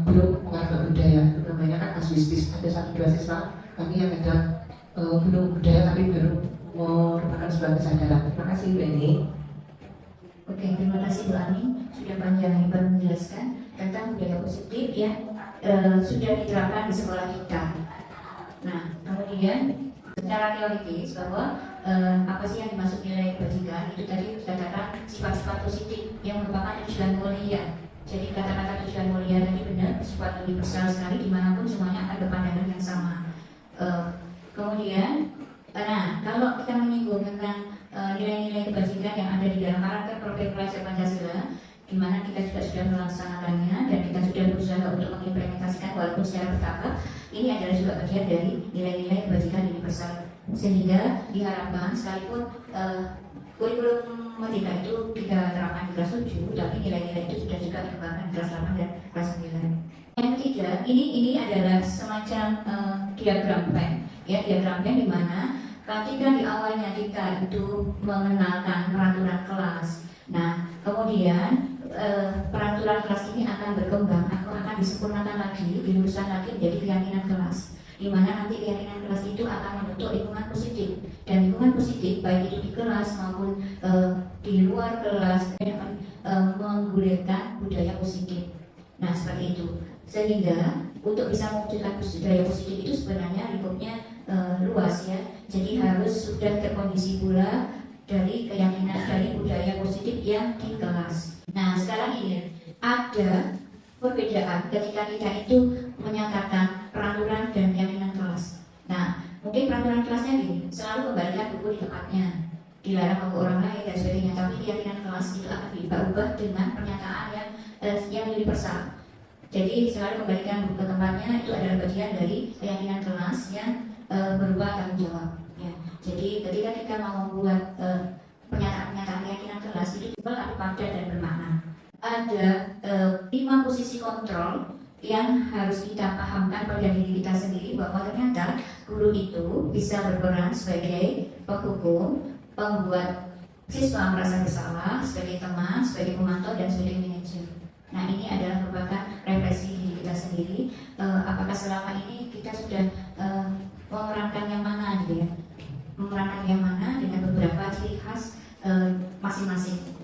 H: belum mengarah budaya, itu namanya kan kasuistis. Ada 1-2 siswa kami yang kadang belum budaya tapi baru merupakan sebuah kesadaran. Terima kasih Bu Eni.
A: Oke, terima kasih Bu Ani sudah panjang lebar menjelaskan tentang budaya positif yang sudah diterapkan di sekolah kita. Nah, kemudian secara teoritis bahwa apa sih yang dimaksud nilai kebajikan itu tadi dikatakan sifat-sifat positif yang merupakan tujuan mulia. Jadi kata-kata tujuan mulia tadi benar, sifat universal sekali dimanapun semuanya akan berpandangan yang sama. Kemudian, nah kalau kita menyinggung tentang nilai-nilai kebajikan yang ada di dalam karakter profil pelajar Pancasila, di mana kita juga sudah melaksanakannya dan kita sudah berusaha untuk mengimplementasikan walaupun secara bertahap, ini adalah juga bagian dari nilai-nilai kebajikan universal. Sehingga diharapkan sekalipun kurikulum Merdeka itu kita terapkan di kelas 7, tapi nilai-nilai itu sudah juga dikembangkan di kelas 8 dan kelas 9. Yang ketiga, ini adalah semacam diagram Venn, ya diagram Venn di mana ketika di awalnya kita itu mengenalkan peraturan kelas. Nah, kemudian peraturan kelas ini akan berkembang, akan disempurnakan lagi, diluruskan lagi menjadi keyakinan kelas. Di mana nanti keyakinan kelas itu akan membentuk lingkungan positif, dan lingkungan positif baik itu di kelas maupun di luar kelas menggulirkan budaya positif. Nah, seperti itu. Sehingga untuk bisa mewujudkan budaya positif itu sebenarnya lingkupnya luas ya. Jadi harus sudah terkondisi pula dari keyakinan dari budaya positif yang di kelas. Nah, sekarang ini ada perbedaan ketika kita itu menyatakan peraturan dan keyakinan kelas. Nah, mungkin peraturan kelasnya gini, selalu kembalikan buku di tempatnya, dilarang mengganggu orang lain dan sebagainya. Tapi keyakinan kelas itu akan diubah dengan pernyataan yang universal. Jadi selalu kembalikan buku ke tempatnya itu adalah bagian dari keyakinan kelas yang berupa tanggung jawab. Ya. Jadi ketika kita mau membuat pernyataan-pernyataan keyakinan kelas itu juga padat dan bermakna. Ada 5 posisi kontrol yang harus kita pahamkan pada diri kita sendiri bahwa ternyata guru itu bisa berperan sebagai penghukum, pembuat siswa merasa bersalah, sebagai teman, sebagai pemantau, dan sebagai manajer. Nah, ini adalah merupakan refleksi diri kita sendiri. Apakah selama ini kita sudah memerankan yang mana gitu ya? Memerankan yang mana dengan beberapa ciri khas masing-masing.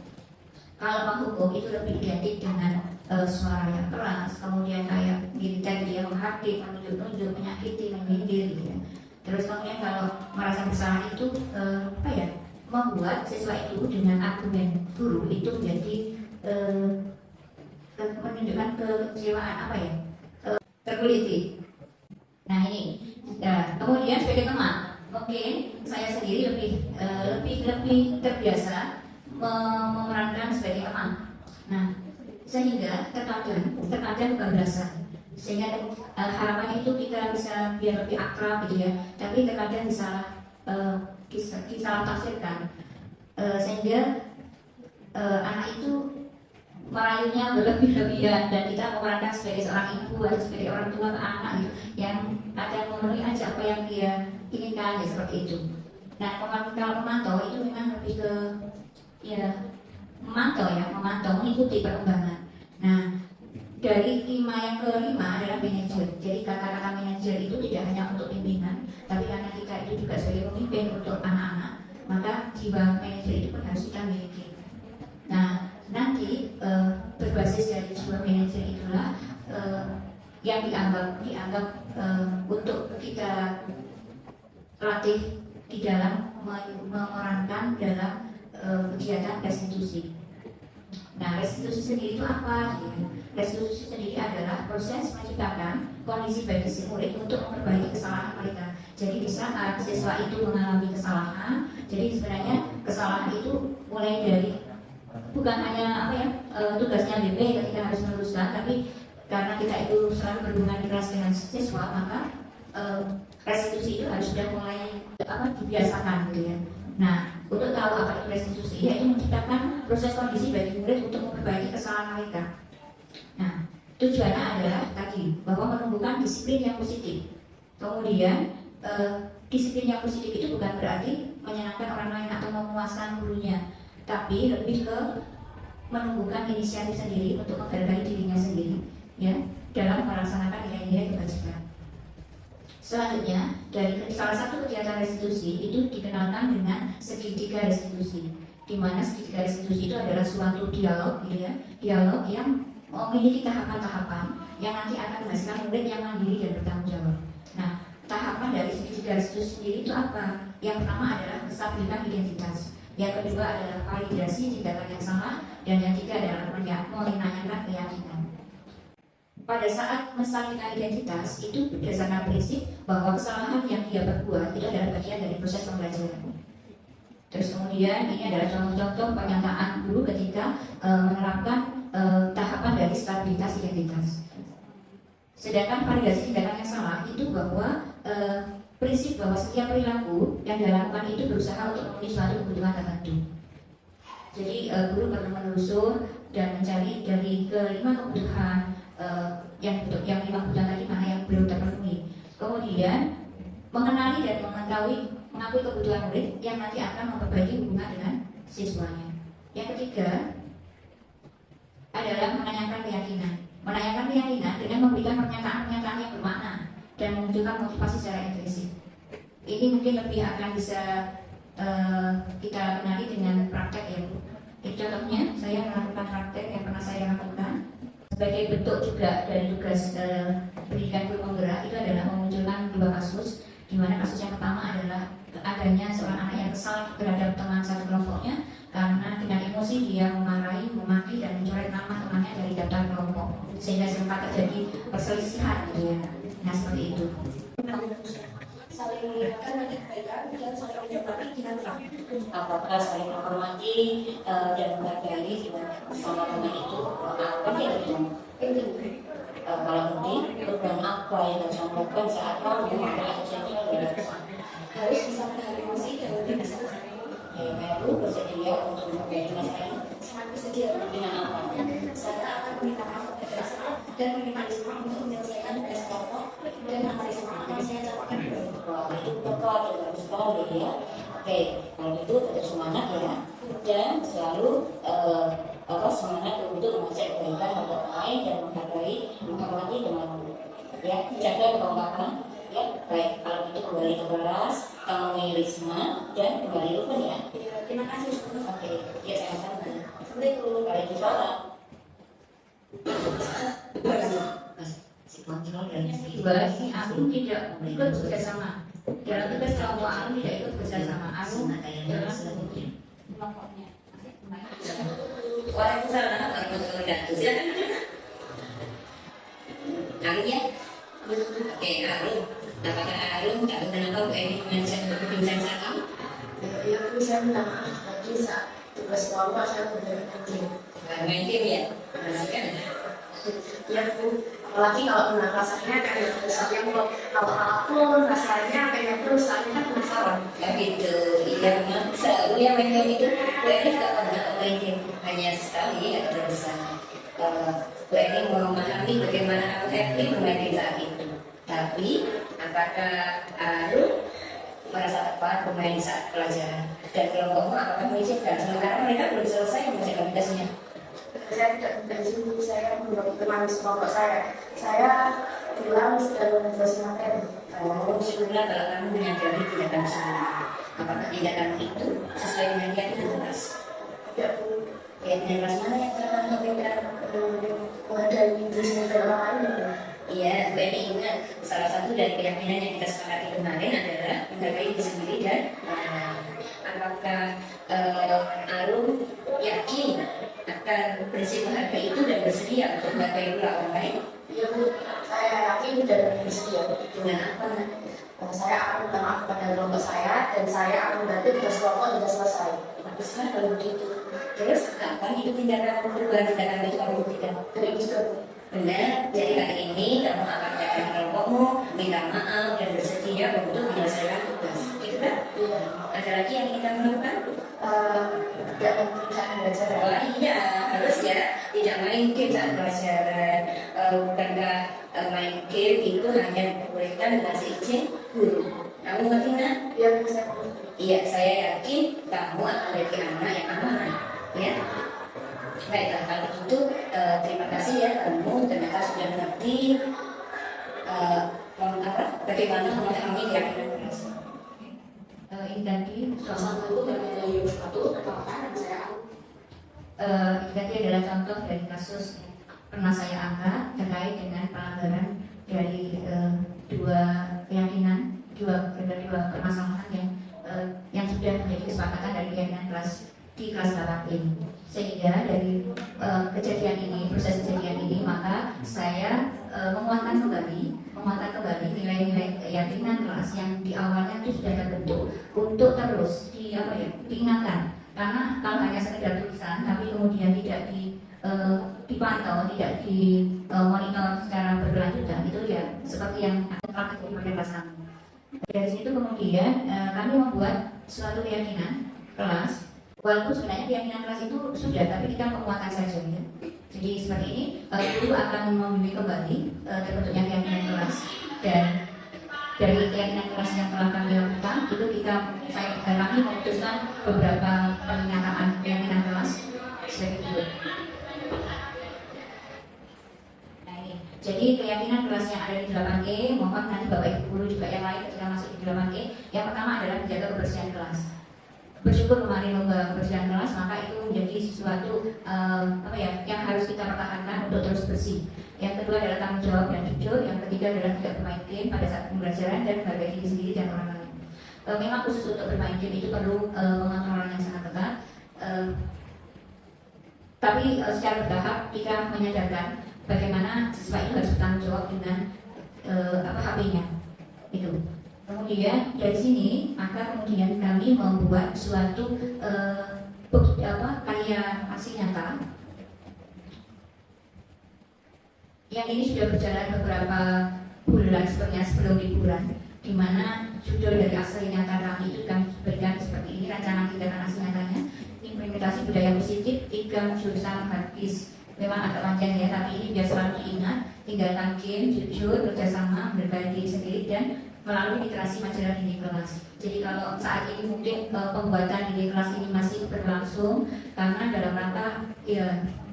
A: Kalau penghukum itu lebih identik dengan suara yang keras, kemudian kayak militer dia menghakimi, menunjuk-nunjuk, menyakiti, menyindir gitu ya. Terus kemudian kalau merasa bersalah itu membuat siswa itu dengan argumen guru itu menjadi menunjukkan kekecewaan terkuliti. Nah ini, kemudian sebagai teman, mungkin saya sendiri lebih terbiasa memerankan sebagai teman. Nah, sehingga terkadang kebablasan. Sehingga harapannya itu kita bisa biar lebih akrab gitu ya. Tapi terkadang disalah tafsirkan. Sehingga anak itu merayunya berlebih-lebihan dan kita memerankan sebagai seorang ibu atau sebagai orang tua ke anak gitu, yang kadang memenuhi aja apa yang dia inginkan ya, seperti itu. Nah, kalau memantau itu memang lebih ke memantau mengikuti perkembangan. Nah, dari 5 yang kelima adalah manajer. Jadi kata-kata manajer itu tidak hanya untuk pimpinan, tapi karena kita itu juga sebagai pemimpin untuk anak-anak, maka jiwa manajer itu pun harus kita miliki. Nah, nanti berbasis dari jiwa manajer itulah yang dianggap untuk kita latih di dalam memerankan dalam kegiatan restitusi. Nah, restitusi sendiri itu apa? Restitusi sendiri adalah proses menciptakan kondisi bagi si murid untuk memperbaiki kesalahan mereka. Jadi di saat siswa itu mengalami kesalahan, jadi sebenarnya kesalahan itu mulai dari bukan hanya tugasnya BP ketika harus meluruskan, tapi karena kita itu selalu berhubungan keras dengan siswa, maka restitusi itu harus sudah mulai dibiasakan gitu ya. Nah, Untuk tahu apa itu restitusi, yaitu menciptakan proses kondisi bagi murid untuk memperbaiki kesalahan mereka. Nah, tujuannya adalah tadi bahwa menumbuhkan disiplin yang positif. Kemudian disiplin yang positif itu bukan berarti menyenangkan orang lain atau memuaskan gurunya, tapi lebih ke menumbuhkan inisiatif sendiri untuk menghargai dirinya sendiri, ya, dalam melaksanakan nilai-nilai kebajikan. Selanjutnya, dari salah satu kegiatan restitusi itu dikenalkan dengan segitiga restitusi, di mana segitiga restitusi itu adalah suatu dialog, gitu ya, dialog yang memiliki tahapan-tahapan yang nanti akan menghasilkan murid yang mandiri dan bertanggung jawab. Nah, tahapan dari segitiga restitusi sendiri itu apa? Yang pertama adalah menstabilkan identitas, yang kedua adalah validasi tindakan yang salah, dan yang ketiga adalah menanyakan keyakinan. Pada saat menstabilkan identitas itu berdasarkan prinsip bahwa kesalahan yang dia perbuat itu adalah bagian dari proses pembelajaran. Terus kemudian ini adalah contoh-contoh pernyataan guru ketika menerapkan tahapan dari stabilitas identitas. Sedangkan validasi tindakan yang salah itu bahwa prinsip bahwa setiap perilaku yang dilakukan itu berusaha untuk memenuhi suatu kebutuhan tertentu. Jadi guru perlu menelusur dan mencari dari kelima kebutuhan yang 5 kebutuhan tadi mana yang belum terpenuhi. Kemudian mengenali dan mengakui kebutuhan murid yang nanti akan memperbaiki hubungan dengan siswanya. Yang ketiga adalah menanyakan keyakinan. Menanyakan keyakinan dengan memberikan pernyataan-pernyataan yang bermakna dan menunjukkan motivasi secara intrinsik. Ini mungkin lebih akan bisa kita kenali dengan praktek ya Bu. Jadi contohnya saya melakukan praktek yang pernah saya lakukan sebagai bentuk juga dari tugas pendidikan guru penggerak itu adalah memunculkan 2 kasus, di mana kasus yang pertama adalah adanya seorang anak yang kesal terhadap teman satu kelompoknya karena dengan emosi dia memarahi, memaki dan mencoret nama temannya dari daftar kelompok sehingga sempat terjadi perselisihan gitu ya. Nah seperti itu.
B: Saling mengingatkan nanti kebaikan dan saling menghormati dinamika.
A: Apakah saling menghormati dan menghargai sama teman itu apa ya itu? Kalau penting program apa yang disampaikan saat kamu adalah esensial
B: Harus bisa menahan emosi dan lebih bisa
A: baru bersedia untuk memperbaiki masalah ini.
B: sangat bersedia.
A: Dengan apa?
B: Saya akan meminta maaf kepada Islam dan meminta Islam untuk menyelesaikan tugas kelompok dan amal Islam akan saya lakukan.
A: Wah, itu bekal dan bagus sekali ya. Oke, kalau itu tetap semangat ya, dan selalu semangat untuk mengajak kebaikan untuk orang lain dan menghargai, menghormati teman ya, jaga kekompakan ya. Baik, kalau itu kembali ke kelas, temui Risma dan kembali rukun ya.
B: Terima kasih.
A: Oke, ya sama-sama.
B: Assalamualaikum.
A: Waalaikumsalam. Kontrol dan ini aku tidak ikut bekerjasama dalam tugas kelompok. Aku tidak ikut bekerjasama. Aku dalam kelompoknya. Waalaikumsalam warahmatullahi wabarakatuh. Silakan. Arum ya. Oke, Arum. Apakah Arum tak kenapa Bu Eni bincang sama?
H: Ya, saya minta maaf tadi saat tugas kelompok saya benar-benar
A: Main tim ya. Kan?
H: Ya Bu, apalagi kalau pernah rasanya kayak misalnya kalau apapun rasanya kayak terus saya kan penasaran.
A: Ya gitu, iya memang seru ya main game itu. Bu Eni nggak pernah main game, hanya sekali atau bersama. Bu Eni memahami bagaimana aku happy bermain game saat itu. Tapi apakah Arum merasa tepat bermain saat pelajaran dan kelompokmu apakah mengizinkan? Sementara mereka belum selesai mengerjakan tugasnya.
B: Saya tidak berjanji, saya menurut teman sekelompok saya. Saya bilang sudah menulis materi.
A: Oh, syukurlah kalau kamu menyadari tindakan sendiri. Apakah tindakan itu sesuai dengan keyakinan kelas?
B: Tidak Bu,
A: Keyakinan kelas mana yang telah memberikan?
B: menghadapi diri sendiri orang lain.
A: Iya, Bu Eni ingat salah satu dari keyakinan yang kita sepakati kemarin adalah menghargai diri sendiri dan apakah Arum yakin akan prinsip menghargai itu dan bersedia untuk menghargai pula orang lain?
B: Iya Bu, saya yakin dan bersedia.
A: Dengan apa?
B: Saya akan minta maaf kepada kelompok saya dan saya akan membantu tugas kelompok hingga selesai.
A: Baguslah kalau begitu. Terus kapan itu tindakan perubahan tindakan itu kamu buktikan?
B: Dan ini juga Bu,
A: Benar, jadi kali ini kamu akan menjaga kelompokmu, minta maaf dan bersedia untuk menyelesaikan tugas. Itu juga?
B: Iya.
A: Ada lagi yang ingin kamu lakukan?
B: Tidak bisa belajar.
A: Oh iya, harus ya. Tidak main game saat pelajaran. Bukankah main game itu hanya dibolehkan dengan seizin guru? Kamu ngerti nggak?
B: Iya, bisa.
A: Iya, saya yakin kamu akan menjadi anak yang amanah, ya. Baiklah, kalau gitu terima kasih ya kamu ternyata sudah mengerti bagaimana memahami keyakinan keras. Ini tadi
B: Salah satu dari satu kekuatan saya.
A: ini tadi adalah contoh dari kasus yang pernah saya angkat terkait dengan pelanggaran dari dua keyakinan, dari dua permasalahan yang sudah menjadi kesepakatan dari keyakinan kelas di kelas 8 ini. Sehingga dari proses kejadian ini, maka saya menguatkan kembali nilai-nilai keyakinan kelas yang di awalnya itu sudah terbentuk untuk terus diingatkan. Karena kalau hanya sekedar tulisan tapi kemudian tidak dipantau, tidak dimonitor secara berkelanjutan, itu ya seperti yang telah terjadi pada kelas kami. Dari situ kemudian kami membuat suatu keyakinan kelas. Walaupun sebenarnya keyakinan kelas itu sudah, tapi kita menguatkan saja ya. Jadi seperti ini, guru akan membimbing kembali terbentuknya keyakinan kelas, dan dari keyakinan kelas yang telah kami lakukan itu kami memutuskan beberapa pernyataan keyakinan kelas sebagai berikut. Nah ini, jadi keyakinan kelas yang ada di 8E, mohon nanti Bapak Ibu guru juga yang lain ketika masuk di 8E, yang pertama adalah menjaga kebersihan kelas. Bersyukur kemarin lomba kebersihan kelas, maka itu menjadi sesuatu yang harus kita pertahankan untuk terus bersih. Yang kedua adalah tanggung jawab dan jujur. Yang ketiga adalah tidak bermain game pada saat pembelajaran dan menghargai diri sendiri dan orang lain. Memang khusus untuk bermain game itu perlu pengontrolan yang sangat ketat. Tapi secara bertahap kita menyadarkan bagaimana siswa itu harus bertanggung jawab dengan HP-nya itu. Kemudian dari sini maka kemudian kami membuat suatu karya aksi nyata yang ini sudah berjalan beberapa bulan sebenarnya sebelum liburan, di mana judul dari aksi nyata kami itu kami berikan seperti ini: rancangan tindakan aksi nyatanya, implementasi budaya positif 3 jurusan hadis. Memang agak panjang ya, tapi ini biar selalu diingat: tinggalkan game, jujur, kerjasama, menghargai diri sendiri, dan melalui literasi majalah dinding kelas. Jadi kalau saat ini mungkin pembuatan dinding kelas ini masih berlangsung karena dalam rangka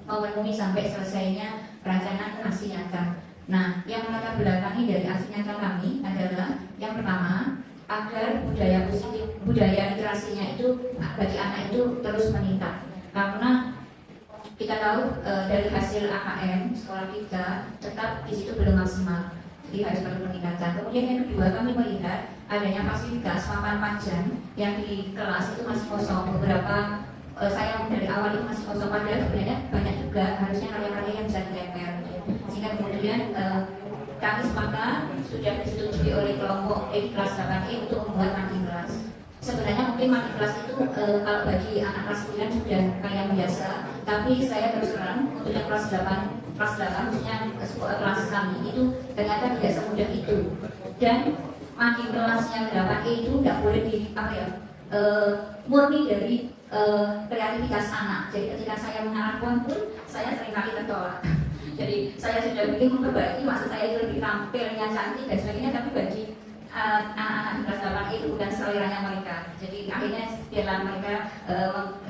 A: memenuhi sampai selesainya rancangan aksi nyata. Nah, yang melatar belakangi dari aksi nyata kami adalah yang pertama, agar budaya positif, budaya literasinya itu bagi anak itu terus meningkat. Karena kita tahu dari hasil AKM sekolah kita tetap di situ belum maksimal. Jadi harus perlu peningkatan. Kemudian yang kedua, kami melihat adanya fasilitas papan panjang yang di kelas itu masih kosong. Beberapa saya dari awal itu masih kosong, padahal sebenarnya banyak juga harusnya karya-karya yang bisa ditempel. Sehingga kemudian kami sepakat sudah disetujui oleh kelompok di kelas 8E untuk membuat makin kelas. Sebenarnya mungkin makin kelas itu kalau bagi anak kelas 9 sudah kalian biasa, tapi saya terus terang untuk yang kelas 8 khususnya kelas kami itu ternyata tidak semudah itu. Dan makin kelas yang 8E itu tidak boleh murni dari kreativitas anak. Jadi ketika saya mengarahkan pun saya seringkali tertolak. Jadi saya sudah ingin memperbaiki, maksud saya itu lebih tampilnya cantik dan sebagainya, tapi bagi anak-anak di kelas 8 itu bukan seleranya mereka. Jadi akhirnya biarlah mereka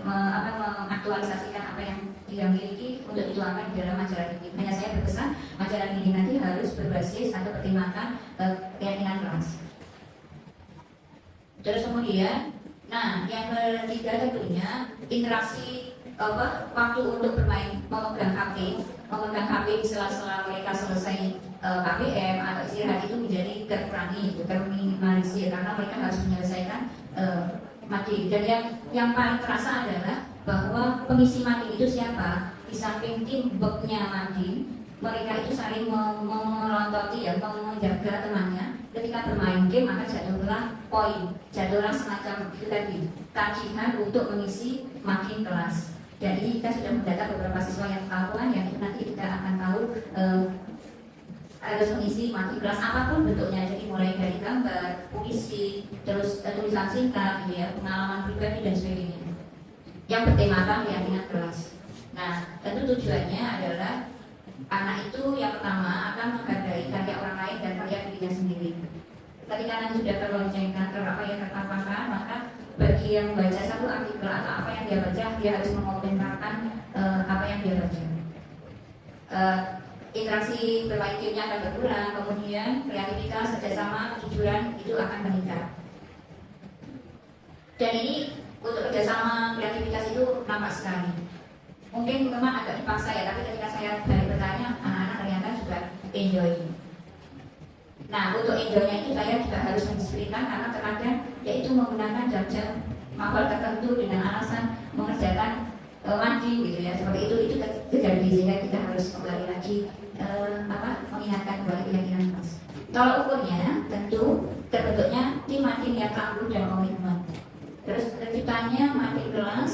A: mengaktualisasikan apa yang dia miliki untuk dituangkan di dalam majalah dinding. Hanya saya berpesan majalah dinding nanti harus berbasis atau pertimbangkan keyakinan kelas. Terus kemudian, nah yang ketiga tentunya interaksi waktu untuk bermain, memegang HP di sela-sela mereka selesai KBM atau istirahat itu menjadi terminimalisir karena mereka harus menyelesaikan materi. Dan yang paling terasa adalah bahwa pengisi materi itu siapa? Di samping tim beknya Madin, mereka itu saling melontoti menjaga temannya. Ketika bermain game maka jatuhlah poin, jatuhlah semacam itu tadi tagihan untuk mengisi makin kelas. Dan ini kita sudah mendata beberapa siswa yang ketahuan, yang itu nanti kita akan tahu harus mengisi materi kelas apapun bentuknya, jadi mulai dari gambar, puisi, terus tulisan singkat, gitu ya, pengalaman pribadi dan sebagainya yang bertemakan keyakinan kelas. Nah, tentu tujuannya adalah anak itu yang pertama akan menghargai karya orang lain dan karya dirinya sendiri. Ketika nanti sudah terloncengkan, terpaparkan, maka bagi yang membaca satu artikel atau apa yang dia baca, dia harus mengomentarkan apa yang dia baca. Interaksi bermain gamenya akan berkurang, kemudian kreativitas, kerjasama, kejujuran itu akan meningkat. Dan ini untuk kerjasama kreativitas itu nampak sekali. Mungkin memang agak dipaksa ya, tapi ketika saya balik bertanya, anak-anak ternyata juga enjoy. Nah, untuk enjoynya itu saya juga harus mendisiplinkan karena terkadang yaitu menggunakan jam-jam mapel tertentu dengan alasan mengerjakan mandi gitu ya, seperti itu terjadi, sehingga kita harus kembali lagi mengingatkan kembali keyakinan kelas. Kalau ukurnya tentu terbentuknya tim makin yang tangguh dan komitmen. Terus terciptanya makin kelas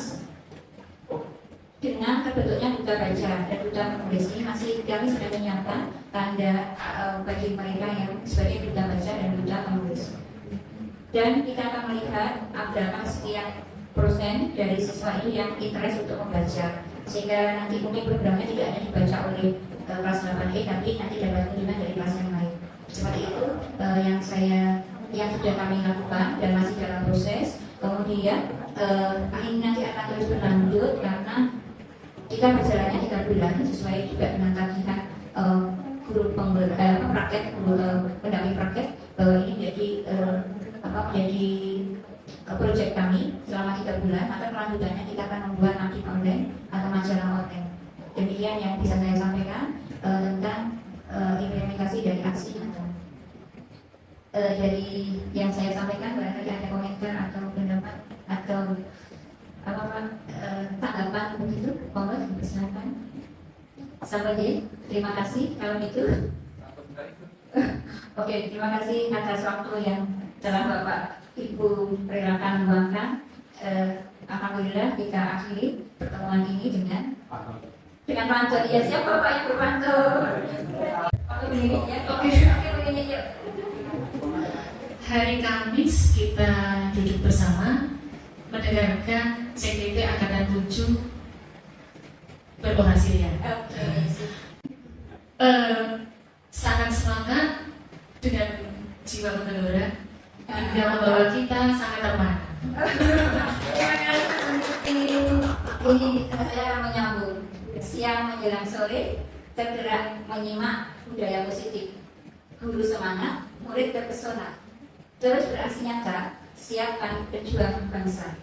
A: dengan terbentuknya duta baca dan duta penulis. Ini masih kami sedang menyiapkan tanda bagi mereka yang sebagai duta baca dan duta penulis. Dan kita akan melihat berapa sekian persen dari siswa ini yang interest untuk membaca, sehingga nanti mungkin programnya tidak hanya dibaca oleh kelas 8E, tapi nanti dapat kunjungan dari kelas yang lain. Seperti itu yang sudah kami lakukan dan masih dalam proses. Kemudian ini nanti akan terus berlanjut karena kita berjalannya 3 bulan sesuai juga dengan tagihan guru pendamping praktek bahwa ini menjadi proyek kami selama 3 bulan. Maka kelanjutannya kita akan membuat nanti online atau majalah online. Demikian yang bisa saya sampaikan tentang implementasi dari aksi dari yang saya sampaikan. Barangkali ada komentar atau pendapat atau tanggapan begitu, mohon dipersilakan. Sampai terima kasih kalau itu. Oke, terima kasih atas waktu yang telah Bapak Ibu relakan luangkan. Alhamdulillah kita akhiri pertemuan ini dengan pantun. Ya, siapa Bapak yang berpantun? Oke, begini ya. Oke, begini ya.
D: Hari Kamis kita duduk bersama mendengarkan CTT Angkatan 7 berhasil ya. Sangat semangat dengan jiwa menggelora yang membawa kita sangat terpana.
A: Ini saya menyambung siang menjelang sore, tergerak menyimak budaya positif, guru semangat, murid terpesona, terus beraksi nyata, siapkan berjuang bangsa.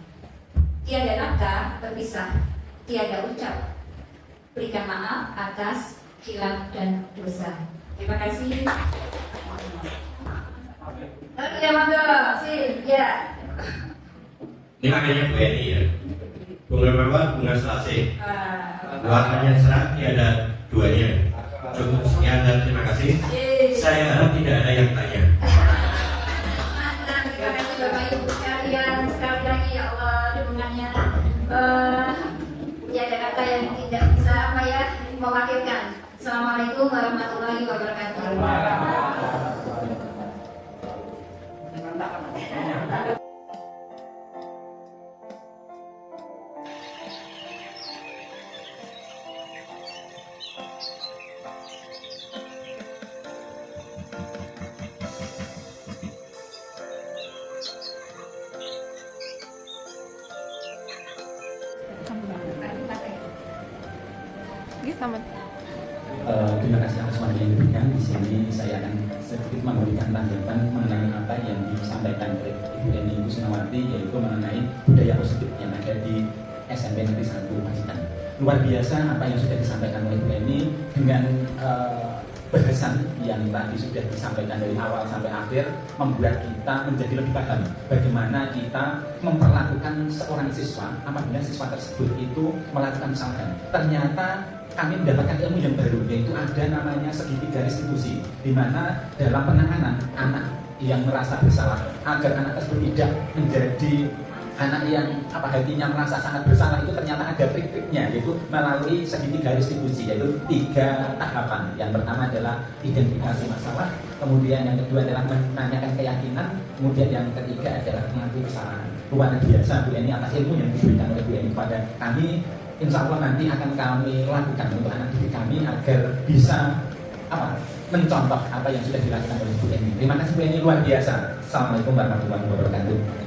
A: Tiada kata berpisah, tiada ucap, berikan maaf atas khilaf dan dosa. Terima kasih. Oke, monggo, sip, ya.
I: Ini namanya Bu Eni ya. Bunga mawar, bunga selasih. Warnanya cerah, tiada duanya. Cukup sekian dan terima kasih. Saya harap tidak ada yang tanya.
A: Terima kasih Bapak Ibu sekalian. Sekali lagi ya Allah dukungannya. Tiada kata yang tidak bisa mewakilkan. Assalamualaikum warahmatullahi wabarakatuh.
J: Terima kasih atas waktu yang diberikan. Di sini saya akan sedikit memberikan tanggapan mengenai apa yang disampaikan oleh Ibu Eni Kusnawati, yaitu mengenai budaya positif yang ada di SMP Negeri 1 Pacitan. Luar biasa apa yang sudah disampaikan oleh Ibu Eni dengan bahasan yang tadi sudah disampaikan dari awal sampai akhir, membuat kita menjadi lebih paham bagaimana kita memperlakukan seorang siswa apabila siswa tersebut itu melakukan kesalahan. Ternyata kami mendapatkan ilmu yang baru, yaitu ada namanya segitiga restitusi, di mana dalam penanganan anak yang merasa bersalah, agar anak tersebut tidak menjadi anak yang hatinya merasa sangat bersalah itu ternyata ada trik-triknya, yaitu melalui segitiga restitusi, yaitu 3 tahapan. Yang pertama adalah identifikasi masalah, kemudian yang kedua adalah menanyakan keyakinan, kemudian yang ketiga adalah mengakui kesalahan. Luar biasa Bu Eni atas ilmu yang diberikan oleh Bu Eni kepada kami. Insya Allah nanti akan kami lakukan untuk anak didik kami agar bisa mencontoh apa yang sudah dilakukan oleh Bu Eni. Terima kasih Bu Eni, luar biasa. Assalamualaikum warahmatullahi wabarakatuh.